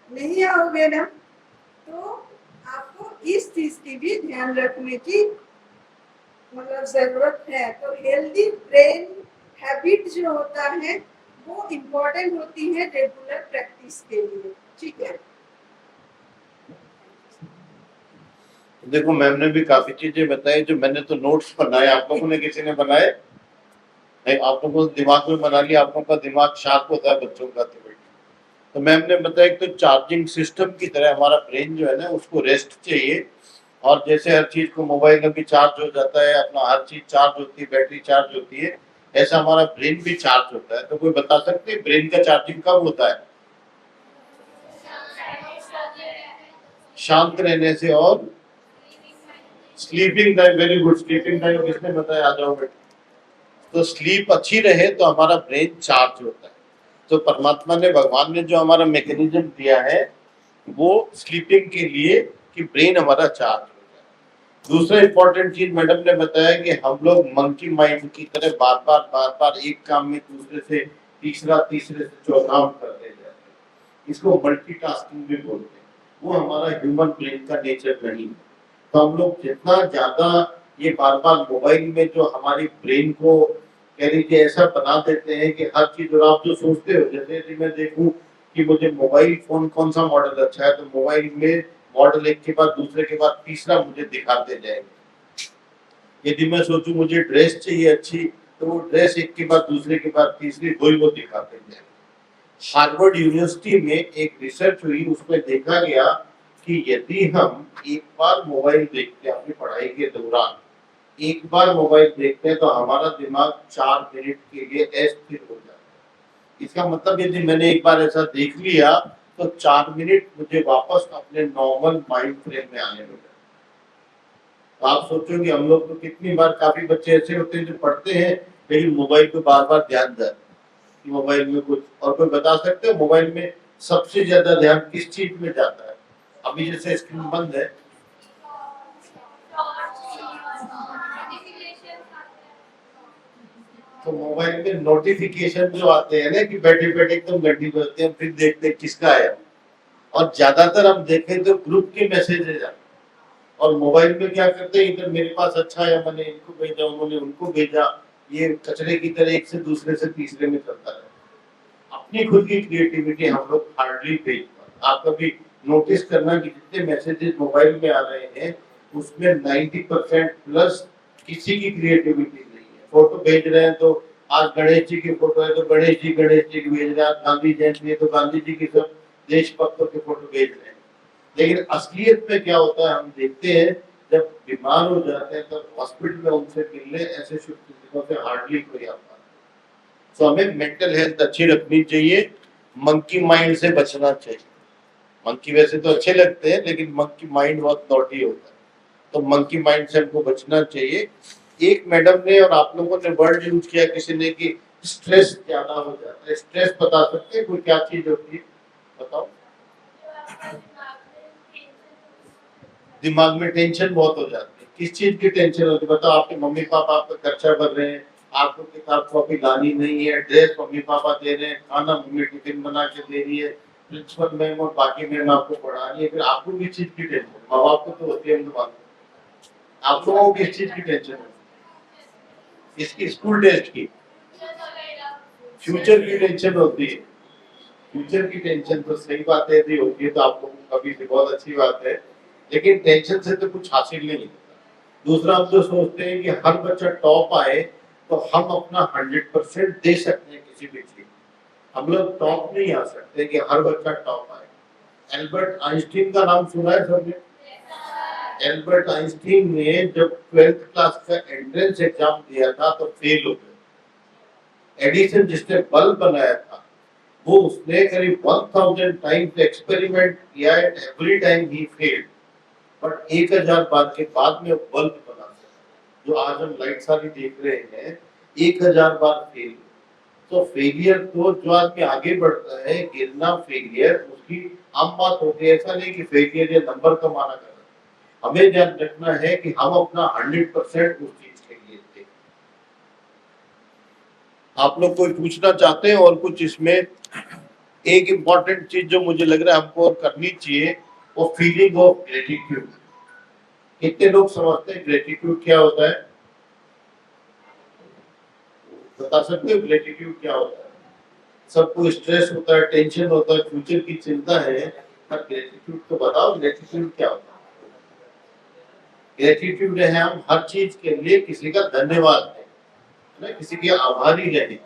नहीं आओगे ना। तो आपको इस चीज की भी ध्यान रखने की मतलब जरूरत है। तो हेल्दी ब्रेन हैबिट जो होता है वो इम्पोर्टेंट होती है रेगुलर प्रैक्टिस के लिए, ठीक है। देखो मैम ने भी काफी चीजें बताई, जो मैंने तो नोट्स बनाए, आप लोगों ने किसी ने बनाए नहीं? आप लोगों को दिमाग में बना लिया, आप लोगों का दिमाग शार्प होता है बच्चों का। तो मैम ने बताया कि तो चार्जिंग सिस्टम की तरह हमारा ब्रेन जो है ना, उसको रेस्ट चाहिए। और जैसे हर चीज को मोबाइल में भी चार्ज हो जाता है, अपना हर चीज चार्ज होती है, बैटरी चार्ज होती है, ऐसा हमारा ब्रेन भी चार्ज होता है। तो कोई बता सकते हैं ब्रेन का चार्जिंग कब होता है? शांत रहने से और sleeping time. Very good, sleeping time किसने बताया? आ जाओ बेटा। तो स्लीप अच्छी रहे तो हमारा ब्रेन चार्ज होता है। तो परमात्मा ने, भगवान ने जो हमारा मैकेनिज्म दिया है वो स्लीपिंग के लिए, कि ब्रेन हमारा चार्ज हो जाए। दूसरा इंपॉर्टेंट चीज मैडम ने बताया कि हम लोग मंकी माइंड की तरह बार बार एक काम में दूसरे से तीसरे से चौथा करते जाते हैं। इसको मल्टीटास्किंग भी बोलते हैं। वो हमारा ह्यूमन ब्रेन का नेचर नहीं है। तो हम लोग जितना ज्यादा ये बार मोबाइल में जो हमारी ब्रेन को कह लीजिए ऐसा बना देते हैं कि हर चीज, और आप जो सोचते हो, जैसे यदि मैं देखूं कि मुझे मोबाइल फोन कौन सा मॉडल अच्छा है, तो मोबाइल में मॉडल एक के बाद दूसरे के बाद तीसरा मुझे दिखाते जाएंगे। यदि मैं सोचूं मुझे ड्रेस चाहिए अच्छी, तो वो ड्रेस एक के बाद दूसरे के बाद तीसरी वही वो दिखाते जाएंगे। हार्वर्ड यूनिवर्सिटी में एक रिसर्च हुई, उसमें देखा गया कि यदि हम एक बार मोबाइल देखते हैं अपनी पढ़ाई के दौरान, एक बार मोबाइल देखते हैं, तो हमारा दिमाग 4 मिनट के लिए अस्थिर हो जाता है। इसका मतलब यदि मैंने एक बार ऐसा देख लिया तो 4 मिनट मुझे वापस अपने नॉर्मल माइंड फ्रेम में आने में। तो आप सोचोगे हम लोग तो कितनी बार, काफी बच्चे ऐसे होते हैं जो पढ़ते हैं लेकिन मोबाइल पे बार ध्यान जाता है, मोबाइल में कुछ। और कोई बता सकते हैं मोबाइल में सबसे ज्यादा ध्यान किस चीज में जाता है? अभी जैसे स्क्रीन बंद है, तो मोबाइल में नोटिफिकेशन जो आते हैं ना, कि बैठे बैठे एकदम घंटी बजते हैं, फिर देखते हैं किसका है। और ज्यादातर हम देखें तो ग्रुप के मैसेजेस आते। और मोबाइल में क्या करते हैं, इधर मेरे पास अच्छा है, मैंने इनको भेजा, उन्होंने उनको भेजा, ये कचरे की तरह एक से दूसरे से तीसरे में चलता है। अपनी खुद की क्रिएटिविटी हम लोग हार्डली भेज पाते। आप कभी नोटिस करना कि जितने मैसेजेस मोबाइल में आ रहे हैं उसमें 90% प्लस किसी की क्रिएटिविटी नहीं है। फोटो भेज रहे हैं तो आज गणेश जी की फोटो है तो गणेश जी की भेज रहे हैं, आज गांधी जयंती है तो गांधी जी की सब देशभक्तों की फोटो भेज रहे हैं। लेकिन असलियत में क्या होता है, हम देखते हैं जब बीमार हो जाते हैं तब हॉस्पिटल में उनसे मिलने ऐसे शुभ किस्मों से हार्डली कोई आता है। तो हमें मेंटल हेल्थ अच्छी रखनी चाहिए, मंकी माइंड से बचना चाहिए। मंकी वैसे तो अच्छे लगते हैं लेकिन मंकी माइंड बहुत नॉटी होता है, तो मंकी माइंड से हमको बचना चाहिए। एक मैडम ने और आप लोगों ने वर्ड यूज किया किसी ने कि स्ट्रेस ज्यादा हो जाता है। स्ट्रेस बता सकते हैं कोई क्या चीज होती है? बताओ। दिमाग में टेंशन बहुत हो जाती है। किस चीज की टेंशन होती है बताओ? आपके मम्मी पापा आपका खर्चा भर रहे हैं, आपको किताब कॉपी लानी नहीं है, ड्रेस मम्मी पापा दे रहे हैं, खाना मम्मी टिफिन बना के दे रही है, प्रिंसिपल मैम और बाकी मैम आपको पढ़ानी है, फिर आपको किस चीज की टेंशन? माँ बाप को तो होती है, हम तो मानते हैं। आप लोगों को किस चीज की टेंशन है? इसकी स्कूल टेस्ट की, फ्यूचर की टेंशन होती है। फ्यूचर की टेंशन तो सही बात है, यदि होती है तो आप लोगों को कभी भी बहुत अच्छी बात है, लेकिन टेंशन से तो कुछ हासिल नहीं होता। दूसरा, हम जो सोचते हैं कि हर बच्चा टॉप आए तो हम अपना 100% दे सकते हैं किसी भी चीज। हम लोग टॉप नहीं आ सकते कि हर बच्चा टॉप आए। एल्बर्ट आइंस्टीन का नाम सुना है सबने? एल्बर्ट आइंस्टीन ने जब 12th क्लास का एंट्रेंस एग्जाम दिया था तो फेल हो गए। एडिसन जिसने बल्ब बनाया था, वो उसने करीब 1000 टाइम्स एक्सपेरिमेंट किया and every time he failed, but 1000 बार के बाद में बल्ब बना सका। जो आज हम लाइट सारी देख रहे हैं, 1000 बार फेल। तो फेलियर तो जो आदमी आगे बढ़ता है, गिरना फेलियर उसकी आम बात होती है। ऐसा नहीं कि फेलियर या नंबर कमाना कर, हमें ध्यान रखना है कि हम अपना 100% उस चीज के लिए दें। आप लोग कोई पूछना चाहते हैं और कुछ? इसमें एक इम्पॉर्टेंट चीज जो मुझे लग रहा है हमको और करनी चाहिए, वो फीलिंग ऑफ ग्रेटिट्यूड। कितने लोग समझते हैं ग्रेटिट्यूड क्या होता है? बता सकते हो ग्रेटिट्यूड क्या होता है? सबको स्ट्रेस होता है, टेंशन होता है, फ्यूचर की चिंता है, पर ग्रेटिट्यूड तो बताओ, ग्रेटिट्यूड क्या होता है? ग्रेटिट्यूड है हम हर चीज के लिए किसी का धन्यवाद दें, ना किसी के आभारी रहें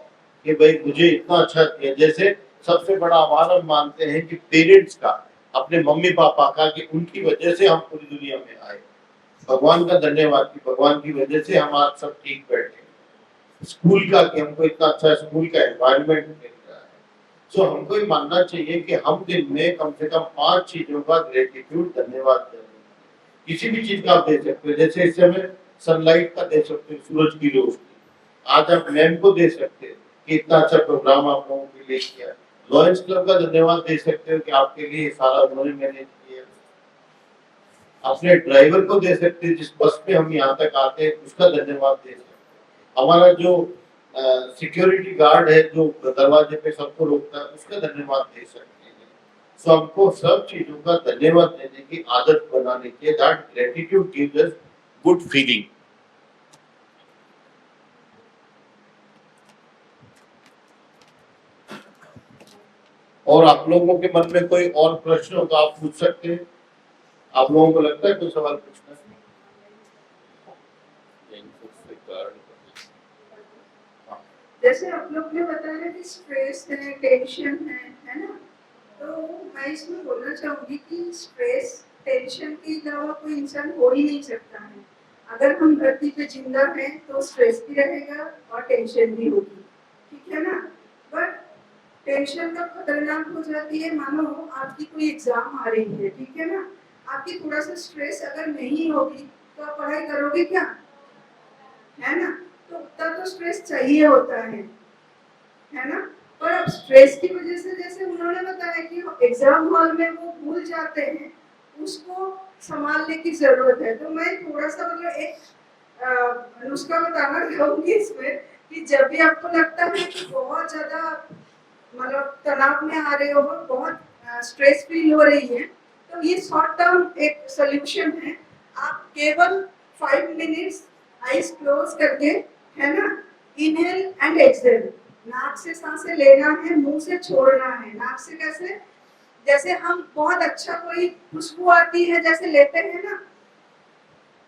कि भाई मुझे इतना अच्छा किया। जैसे सबसे बड़ा आभार हम मानते हैं कि पेरेंट्स का, अपने मम्मी पापा का, कि उनकी वजह से हम पूरी दुनिया में आए। भगवान का धन्यवाद कि भगवान की वजह से हम आज सब ठीक बैठे। स्कूल का कि हमको इतना अच्छा स्कूल का एनवायरनमेंट मिल रहा है। सो हमको ये मानना चाहिए कि हम दिन में कम से कम 5 चीजों का ग्रेटिट्यूड, धन्यवाद दें। किसी भी चीज का आप दे सकते हो, जैसे इस समय सनलाइट का दे सकते हो, सूरज की रोशनी। आज आप मैम को दे सकते हो कि इतना अच्छा प्रोग्राम आप लोगों के लिए किया। लॉयंस क्लब का धन्यवाद दे सकते हो कि आपके लिए सारा उन्होंने मैनेज किया। अपने ड्राइवर को दे सकते हो, जिस बस में हम यहाँ तक आते हैं उसका धन्यवाद दे सकते हो। हमारा जो सिक्योरिटी गार्ड है जो दरवाजे पे सबको रोकता है, उसका धन्यवाद दे सकते हैं। सो हमको सब चीजों का धन्यवाद देने की आदत बनानी चाहिए। That gratitude gives us good feeling. और आप लोगों के मन में कोई और प्रश्न हो तो आप पूछ सकते हैं। आप लोगों को लगता है कोई सवाल पूछना है? जैसे आप लोग ने बताया कि स्ट्रेस है, टेंशन है ना? तो मैं इसमें बोलना चाहूंगी कि स्ट्रेस, टेंशन के अलावा कोई इंसान हो ही नहीं सकता है। अगर हम धरती पे जिंदा हैं तो स्ट्रेस भी रहेगा और टेंशन भी होगी, ठीक है ना? बट टेंशन कब खतरनाक हो जाती है? मानो आपकी कोई एग्जाम आ रही है, ठीक है ना? आपकी थोड़ा सा स्ट्रेस अगर नहीं होगी तो आप पढ़ाई करोगे क्या? है ना? तो उतना तो स्ट्रेस चाहिए होता है ना? पर अब स्ट्रेस की वजह से, जैसे उन्होंने बताया कि एग्जाम हॉल में वो भूल जाते हैं, उसको संभालने की जरूरत है। तो मैं थोड़ा सा मतलब एक नुस्खा बताना चाहूंगी इसमें कि जब भी आपको लगता है कि बहुत ज्यादा मतलब तनाव में आ रहे हो, बहुत स्ट्रेस फील हो रही है, तो ये शॉर्ट टर्म एक सोल्यूशन है। आप केवल 5 मिनट्स आईज क्लोज करके, है ना, इनहेल एंड एक्सहेल, नाक से सांसें लेना है, मुंह से छोड़ना है। नाक से कैसे? जैसे हम बहुत अच्छा कोई खुशबू आती है जैसे लेते हैं ना,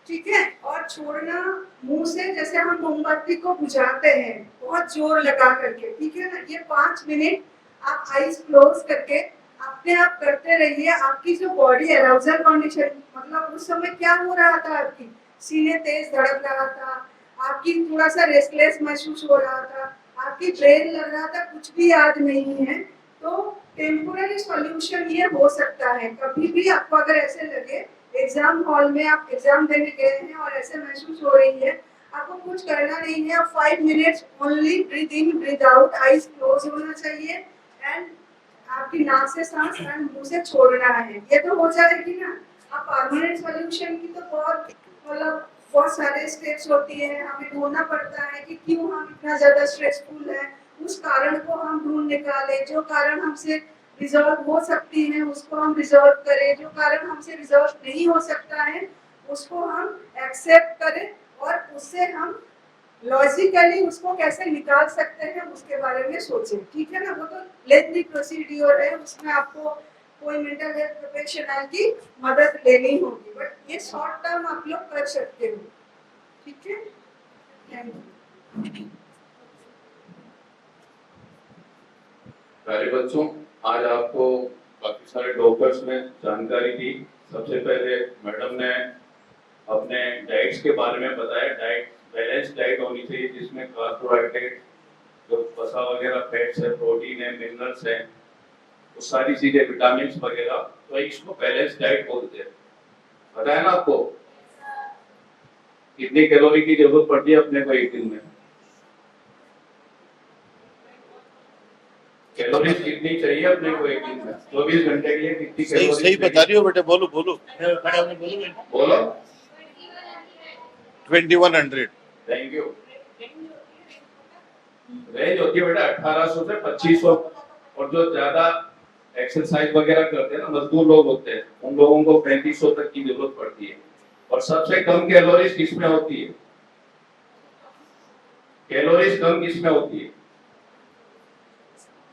ठीक है? और छोड़ना मुंह से जैसे हम मोमबत्ती को बुझाते हैं बहुत जोर लगा करके, ठीक है ना? ये 5 मिनट आप आईज क्लोज करके अपने आप करते रहिए। आपकी जो बॉडी अराउजल कंडीशन, मतलब उस समय क्या हो रहा था, आपकी सीने तेज धड़क रहा था, आपकी थोड़ा सा रेस्टलेस महसूस हो रहा था, आपकी ब्रेन लग रहा था कुछ भी याद नहीं है, तो टेम्पोररी सॉल्यूशन ये हो सकता है। कभी भी आपको अगर ऐसे लगे, एग्जाम हॉल में आप एग्जाम देने गए हैं और ऐसे महसूस हो रही है, आपको कुछ करना नहीं है। 5 मिनट्स ओनली ब्रीथ इन ब्रीथ आउट, आईज क्लोज होना चाहिए एंड आपकी नाक से सांस एंड मुंह से छोड़ना है। ये तो हो जाएगी ना। अब परमानेंट सॉल्यूशन की तो बहुत सारे स्टेप्स होती है, हमें ढूंढना पड़ता है कि क्यों हम इतना ज्यादा स्ट्रेसफुल है, उस कारण को हम ढूंढ निकाले। जो कारण हमसे रिजॉल्व हो सकती हैं उसको हम रिजॉल्व करें, जो कारण हमसे रिजॉल्व नहीं हो सकता है उसको हम एक्सेप्ट करें और उससे हम लॉजिकली उसको कैसे निकाल सकते हैं उसके बारे में सोचें, ठीक है ना। वो तो लेंथी प्रोसीड्योर है, उसमें आपको कोई मेंटल हेल्थ प्रोफेशनल की मदद लेनी होगी, बट ये शॉर्ट टर्म आप लोग कर सकते हो, ठीक है। Thank you. प्यारे बच्चों, आज आपको काफी सारे डॉक्टर्स ने जानकारी दी। सबसे पहले मैडम ने अपने डाइट्स के बारे में बताया। डाइट बैलेंस डाइट होनी चाहिए जिसमें कार्बोहाइड्रेट, जो वसा वगैरह, फैट्स है, प्रोटीन है, मिनरल्स है, वो सारी चीजें, विटामिन वगैरह, तो इसको बैलेंस डाइट बोलते हैं। पता है ना आपको कितनी कैलोरी की जरूरत पड़ती है अपने को एक दिन में? कैलोरी कितनी चाहिए अपने को एक दिन में? 24 घंटे के लिए कितनी सही कैलोरी? सही बता रही हो बेटे, बोलो बोलो। बोलो। 2100। Thank you. रेंज होती है बेटा 1800 से 2500, और जो ज्यादा एक्सरसाइज वगैरह करते हैं ना, मजदूर लोग होते हैं, उन लोगों को 3500 तक की जरूरत पड़ती है। और सबसे कम कैलोरीज किसमें होती है? कैलोरीज कम किसमें होती है?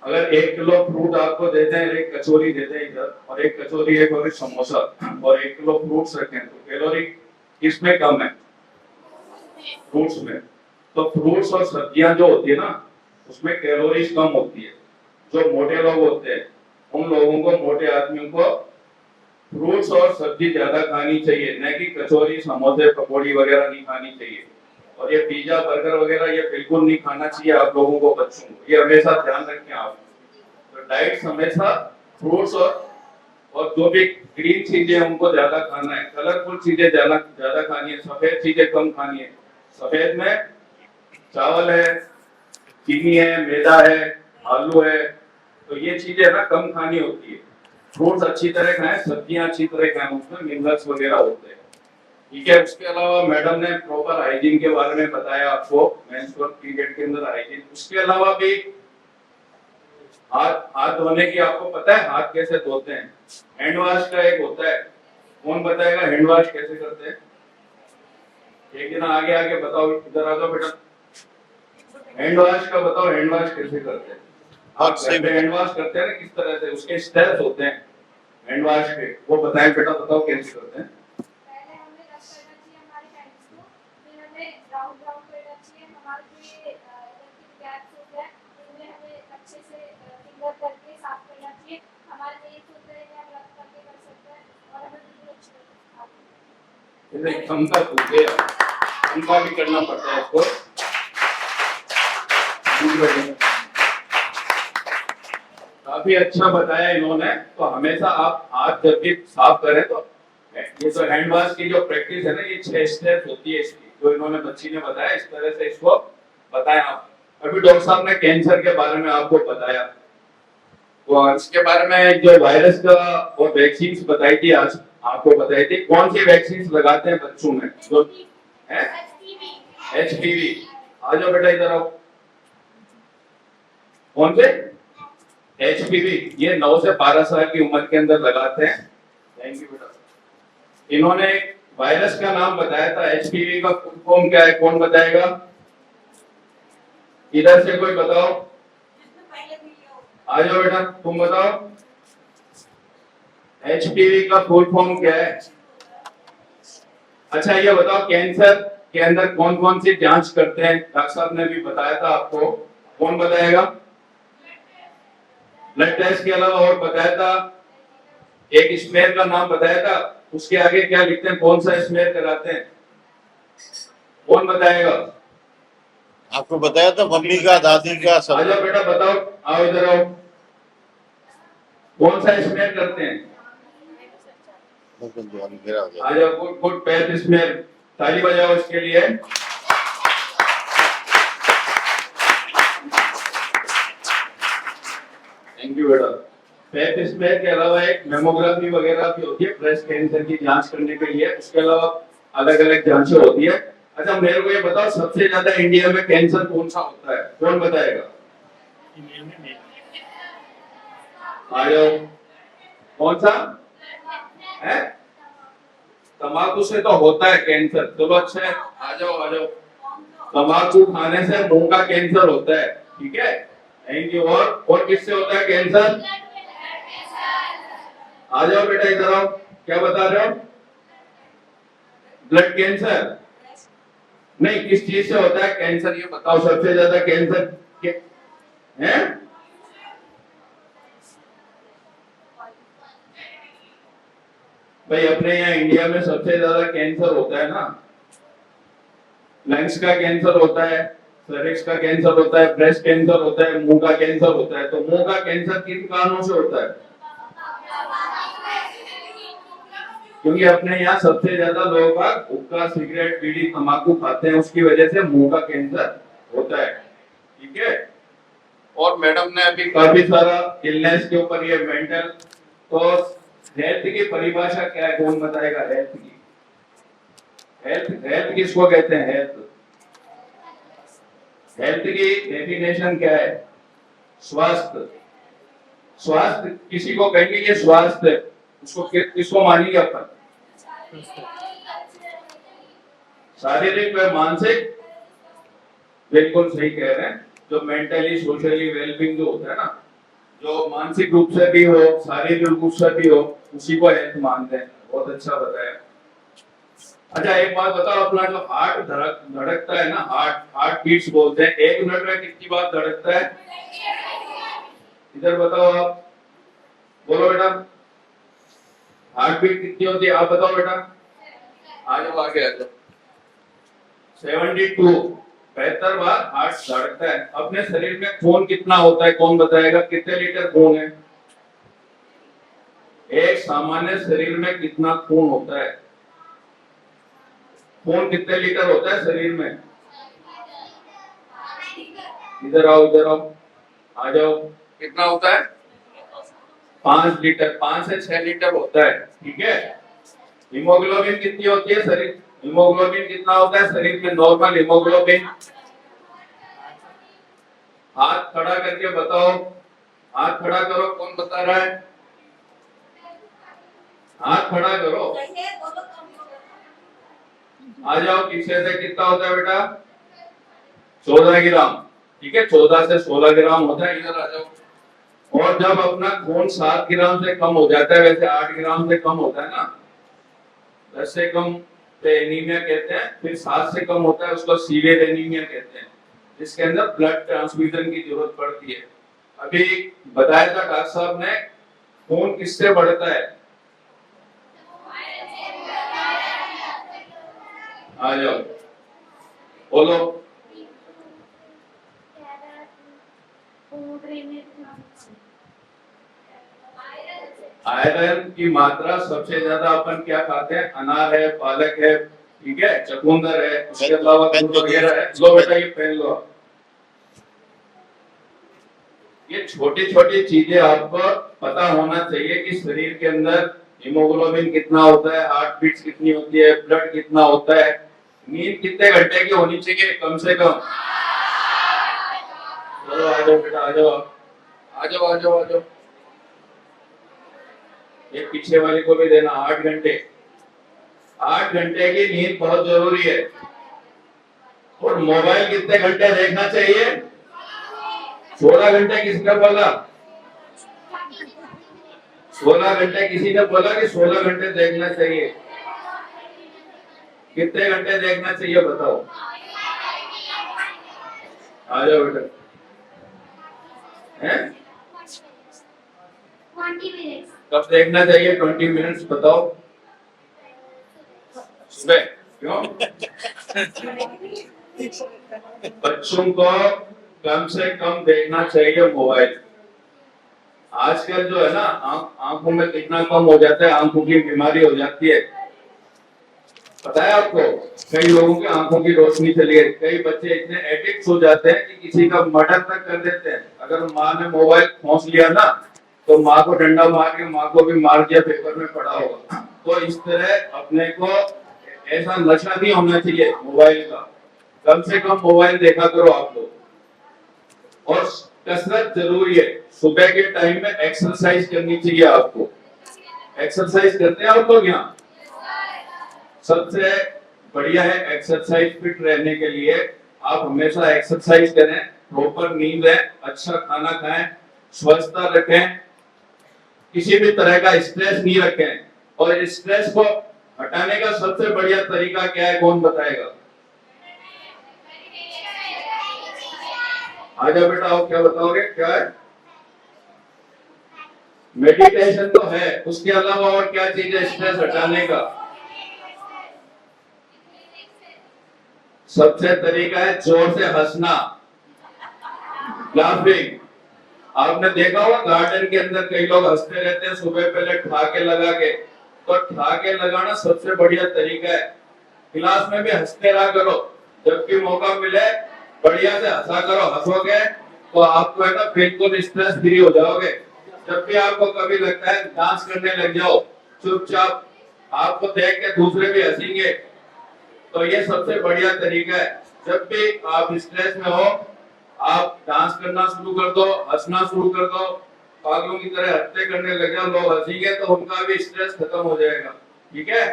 अगर 1 किलो फ्रूट आपको देते हैं, एक कचौरी देते हैं इधर, और एक कचौरी, एक और समोसा, और 1 किलो फ्रूट्स रखें, तो कैलोरी किसमें कम है? फ्रूट्स में। तो फ्रूट्स और सब्जियां जो होती है ना, उसमें कैलोरीज कम होती है। जो मोटे लोग होते हैं उन लोगों को, मोटे आदमियों को फ्रूट्स और सब्जी ज्यादा खानी चाहिए, न कि कचौरी, समोसे, पकौड़ी वगैरह नहीं खानी चाहिए। और ये पिज्जा, बर्गर वगैरह ये बिल्कुल नहीं खाना चाहिए आप लोगों को, बच्चों को। ये हमेशा ध्यान रखें आप। तो डाइट हमेशा फ्रूट्स और जो भी ग्रीन चीजें उनको ज्यादा खाना है, कलरफुल चीजें ज्यादा खानी है, सफेद चीजें कम खानी है। सफेद में चावल है, चीनी है, मैदा है, आलू है, तो ये चीजें ना कम खानी होती है। फ्रूट्स अच्छी तरह खाएं, सब्जियां अच्छी तरह खाएं, उसमें मिनरल्स वगैरह होते हैं, ठीक है। उसके अलावा मैडम ने प्रॉपर हाइजीन के बारे में बताया आपको, मेंस्ट्रुअल पीरियड के अंदर हाइजीन। उसके अलावा भी हाथ धोने की आपको पता है हाथ कैसे धोते हैं? हैंड वॉश का एक होता है, कौन बताएगा हैंड वॉश कैसे करते हैं? एक दिन आगे आगे बताओ, इधर आ जाओ बेटा। हैंड वॉश का बताओ, हैंड वॉश कैसे करते हैं? आप हैंड वॉश करते हैं ना किस तरह से, उसके स्टेप्स होते हैं हैंड वॉश के, वो बताएं बेटा, बताओ कैसे करते हैं? पहले हमें रब करना चाहिए हमारे हैंड्स को, फिर हमें राउंड राउंड करना चाहिए हमारे जो इलेक्ट्रिक गैप्स होते हैं उनमें हमें अच्छे से फिंगर करके साफ करना चाहिए। हमारे नेल्स होते हैं हम रब करके कर सकते हैं और हमें बिल्कुल अच्छे से इसे क्षमता पूछे, क्षमता भी करना पड़ता है इसको। काफी अच्छा बताया इन्होंने। तो हमेशा आप हाथ जब भी साफ करें तो ये तो हैंड वॉश की जो प्रैक्टिस है ना, ये 6 स्टेप होती है इसकी, जो इन्होंने बच्ची ने बताया, इस तरह से इसको बताया। अभी डॉक्टर साहब ने कैंसर के बारे में आपको बताया, तो इसके बारे में जो वायरस का और वैक्सीन बताई थी, आज आपको बताई थी। कौन सी वैक्सीन लगाते हैं बच्चों में? जो HPV। आ जाओ बेटा इधर आओ। कौन से? HPV, ये 9 से 12 साल की उम्र के अंदर लगाते हैं। थैंक यू बेटा। इन्होंने वायरस का नाम बताया था, HPV का फुल फॉर्म क्या है, कौन बताएगा? इधर से कोई बताओ, आ जाओ बेटा, तुम बताओ HPV का फुल फॉर्म क्या है? अच्छा ये बताओ, कैंसर के अंदर कौन कौन सी जांच करते हैं? डॉक्टर साहब ने भी बताया था आपको, कौन बताएगा? ब्लड टेस्ट के अलावा और बताया था, एक स्मेयर का नाम बताया था, उसके आगे क्या लिखते हैं, कौन सा स्मेयर कराते हैं, कौन बताएगा? आपको बताया था मम्मी का, दादी का, सब। आ जाओ बेटा बताओ, आओ इधर आओ, कौन सा स्मेयर करते हैं? आ जाओ, गुड गुड, पैर स्मेयर, ताली बजाओ इसके लिए। थैंक यू बेटा। पैप स्मेयर के अलावा एक मेमोग्राफी वगैरह भी होती है ब्रेस्ट कैंसर की जांच करने के लिए, उसके अलावा अलग अलग जांचें होती है। अच्छा मेरे को ये बताओ, सबसे ज्यादा इंडिया में कैंसर कौन सा होता है, कौन बताएगा? आ जाओ। कौन सा है? तंबाकू से तो होता है कैंसर। चलो अच्छा है, आ जाओ आ जाओ। तंबाकू खाने से मुंह का कैंसर होता है, ठीक है, थैंक यू। और किससे होता है कैंसर? आ जाओ बेटा इधर आओ। क्या बता रहे हो? ब्लड कैंसर नहीं, किस चीज से होता है कैंसर ये बताओ। सबसे ज्यादा कैंसर है? भाई अपने यहाँ इंडिया में सबसे ज्यादा कैंसर होता है ना, लंग्स का कैंसर होता है, सर्विक्स का कैंसर होता है, ब्रेस्ट कैंसर होता है, मुंह का कैंसर होता है। तो मुंह का कैंसर किन कारणों से होता है? क्योंकि अपने यहाँ सबसे ज्यादा लोग हुक्का, सिगरेट, बीड़ी, तंबाकू खाते हैं, उसकी वजह से मुंह का कैंसर होता है, ठीक है। और मैडम ने अभी काफी सारा इलनेस के ऊपर ये मेंटल, तो हेल्थ की परिभाषा क्या है, कौन बताएगा? हेल्थ की, हेल्थ किसको कहते हैं? हेल्थ की डेफिनेशन क्या है? स्वास्थ्य। स्वास्थ्य किसी को कहेंगे ये स्वास्थ्य, उसको किसको मानेंगे अपन? शारीरिक व मानसिक, बिल्कुल सही कह रहे हैं। जो मेंटली सोशली वेलबींग जो होता है ना, जो मानसिक रूप से भी हो, शारीरिक रूप से भी हो, उसी को हेल्थ मानते हैं। बहुत अच्छा बताया। अच्छा एक बात बताओ, अपना जो हार्ट धड़कता है ना, हार्ट बीट्स बोलते हैं, 1 मिनट में कितनी बार धड़कता है? इधर बताओ आप, बोलो बेटा, हार्ट बीट कितनी होती है? आप बताओ बेटा, आ जाओ आगे आ जाओ। 72, 72 बार हार्ट धड़कता है। अपने शरीर में खून कितना होता है, कौन बताएगा? कितने लीटर खून है? एक सामान्य शरीर में कितना खून होता है? खून कितने लीटर होता है शरीर में? इधर आओ इधर आओ, आ जाओ। कितना होता है? 5 लीटर, 5 से 6 लीटर होता है, ठीक है। हीमोग्लोबिन कितनी होती है शरीर? हीमोग्लोबिन कितना होता है शरीर में नॉर्मल हीमोग्लोबिन? हाथ खड़ा करके बताओ, हाथ खड़ा करो, कौन बता रहा है? हाथ खड़ा करो, आ जाओ पीछे से। कितना होता है बेटा? 14 ग्राम, ठीक है, 14 से 16 ग्राम होता है। इधर आ जाओ। और जब अपना खून 7 ग्राम से कम हो जाता है, वैसे 8 ग्राम से कम होता है ना, 10 से कम तो एनीमिया कहते हैं, फिर 7 से कम होता है उसको सीवियर एनीमिया कहते हैं, जिसके अंदर ब्लड ट्रांसफ्यूजन की जरूरत पड़ती है। अभी बताया था डॉक्टर साहब ने, खून किससे बढ़ता है? आ जाओ बोलो। आयरन की मात्रा सबसे ज्यादा अपन क्या खाते हैं? अनार है, पालक है, ठीक है, चुकंदर है, उसके अलावा दूध वगैरह है। लो बेटा ये पहन लो। ये छोटी छोटी चीजें आपको पता होना चाहिए कि शरीर के अंदर हीमोग्लोबिन कितना होता है, हार्ट बीट्स कितनी होती है, ब्लड कितना होता है, नींद कितने घंटे की होनी चाहिए कम से कम? चलो आ जाओ बेटा, आ जाओ आ जाओ आ जाओ आ जाओ। ये पीछे वाले को भी देना 8 घंटे। 8 घंटे की नींद बहुत जरूरी है। और मोबाइल कितने घंटे देखना चाहिए? 16 घंटे किसने बोला? 16 घंटे किसी ने बोला कि 16 घंटे देखना चाहिए? कितने घंटे देखना चाहिए बताओ? आ जाओ बेटा। हैं? 20 minutes. कब देखना चाहिए? 20 मिनट्स बताओ। सुबह क्यों? बच्चों को कम से कम देखना चाहिए मोबाइल। आजकल जो है ना, आंखों में कितना कम हो जाता है, आंखों की बीमारी हो जाती है, पता है आपको? कई लोगों की आंखों की रोशनी चली गई। कई बच्चे इतने एडिक्ट हो जाते हैं कि किसी का मर्डर तक कर देते हैं। अगर माँ ने मोबाइल खोस लिया ना, तो माँ को डंडा मार के माँ को भी मार दिया, पेपर में पड़ा होगा। तो इस तरह अपने को ऐसा नशा नहीं होना चाहिए मोबाइल का। कम से कम मोबाइल देखा करो आप लोग। और कसरत जरूरी है। सुबह के टाइम में एक्सरसाइज करनी चाहिए आपको। एक्सरसाइज करते हैं आप लोग यहाँ? सबसे बढ़िया है एक्सरसाइज। फिट रहने के लिए आप हमेशा एक्सरसाइज करें, प्रॉपर नींद है, अच्छा खाना खाएं, स्वच्छता रखें, किसी भी तरह का स्ट्रेस नहीं रखें। और स्ट्रेस को हटाने का सबसे बढ़िया तरीका क्या है, कौन बताएगा? आजा बेटा, आओ, क्या बताओगे? क्या है? मेडिटेशन तो है, उसके अलावा और क्या चीज है स्ट्रेस हटाने का? सबसे तरीका है जोर से हंसना, लाफिंग। आपने देखा होगा गार्डन के अंदर कई लोग हंसते रहते हैं सुबह पहले ठहाके लगा के। तो ठहाके लगाना सबसे बढ़िया तरीका है। क्लास में भी हंसते रहा करो, जब भी मौका मिले बढ़िया से हंसा करो। हंसोगे तो आपको है ना बिल्कुल स्ट्रेस फ्री हो जाओगे। जब भी आपको कभी लगता है डांस करने लग जाओ, चुपचाप, आपको देख के दूसरे भी हंसेंगे। तो ये सबसे बढ़िया तरीका है। जब भी आप स्ट्रेस में हो, आप डांस करना शुरू कर दो, हंसना शुरू कर दो, पागलों की तरह हत्ते करने लग जाओ। लोग हंसेंगे तो उनका भी स्ट्रेस खत्म हो जाएगा। ठीक है,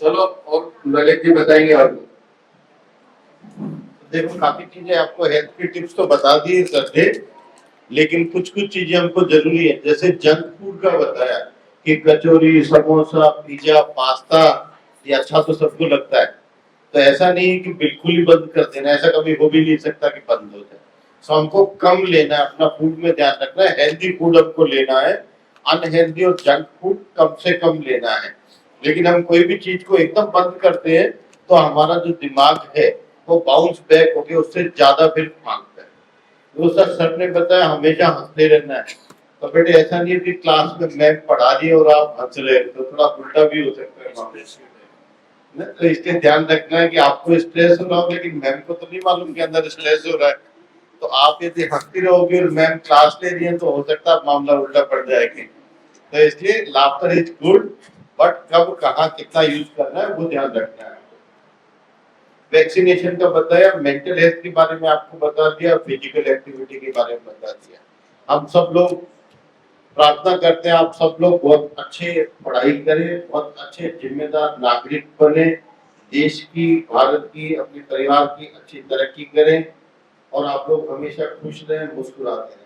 चलो और ललित जी बताएंगे आपको। देखो काफी चीजें आपको हेल्थ की टिप्स तो बता दी सर ने, लेकिन कुछ कुछ चीजें हमको जरूरी है। जैसे जंक फूड का बताया कि कचौरी, समोसा, पिज्जा, पास्ता, ये अच्छा तो सबको लगता है, तो ऐसा नहीं कि बिल्कुल ही बंद कर देना, ऐसा कभी हो भी नहीं सकता कि बंद हो जाए। सो हमको कम लेना है, अपना फूड में ध्यान रखना है, हेल्दी फूड हमको लेना है, अनहेल्दी और जंक फूड कम से कम लेना है। लेकिन हम कोई भी चीज को एकदम बंद करते हैं तो हमारा जो दिमाग है वो बाउंस बैक होके उससे ज्यादा फिर मांगता है। वो सर ने बताया हमेशा हंसते रहना है। तो बेटे ऐसा नहीं है कि क्लास में मैम पढ़ा रही है और आप हंस रहे हैं, तो थोड़ा उल्टा भी हो सकता है मामले में। तो इसके ध्यान रखना है कि आपको स्ट्रेस हो रहा हो, लेकिन मैम को तो नहीं मालूम के अंदर स्ट्रेस हो रहा है। तो आप यदि हंसती रहोगे और मैम क्लास ले रही है तो हो सकता है मामला उल्टा पड़ जाएगी। तो इसलिए लाफ्टर इज गुड, बट कब कहाँ कितना यूज करना है वो ध्यान रखना है। वैक्सीनेशन का बताया, मेंटल हेल्थ के बारे में आपको बता दिया, फिजिकल एक्टिविटी के बारे में बता दिया। हम सब लोग प्रार्थना करते हैं आप सब लोग बहुत अच्छे पढ़ाई करें, बहुत अच्छे जिम्मेदार नागरिक बने, देश की, भारत की, अपने परिवार की अच्छी तरक्की करें, और आप लोग हमेशा खुश रहें, मुस्कुराते रहें।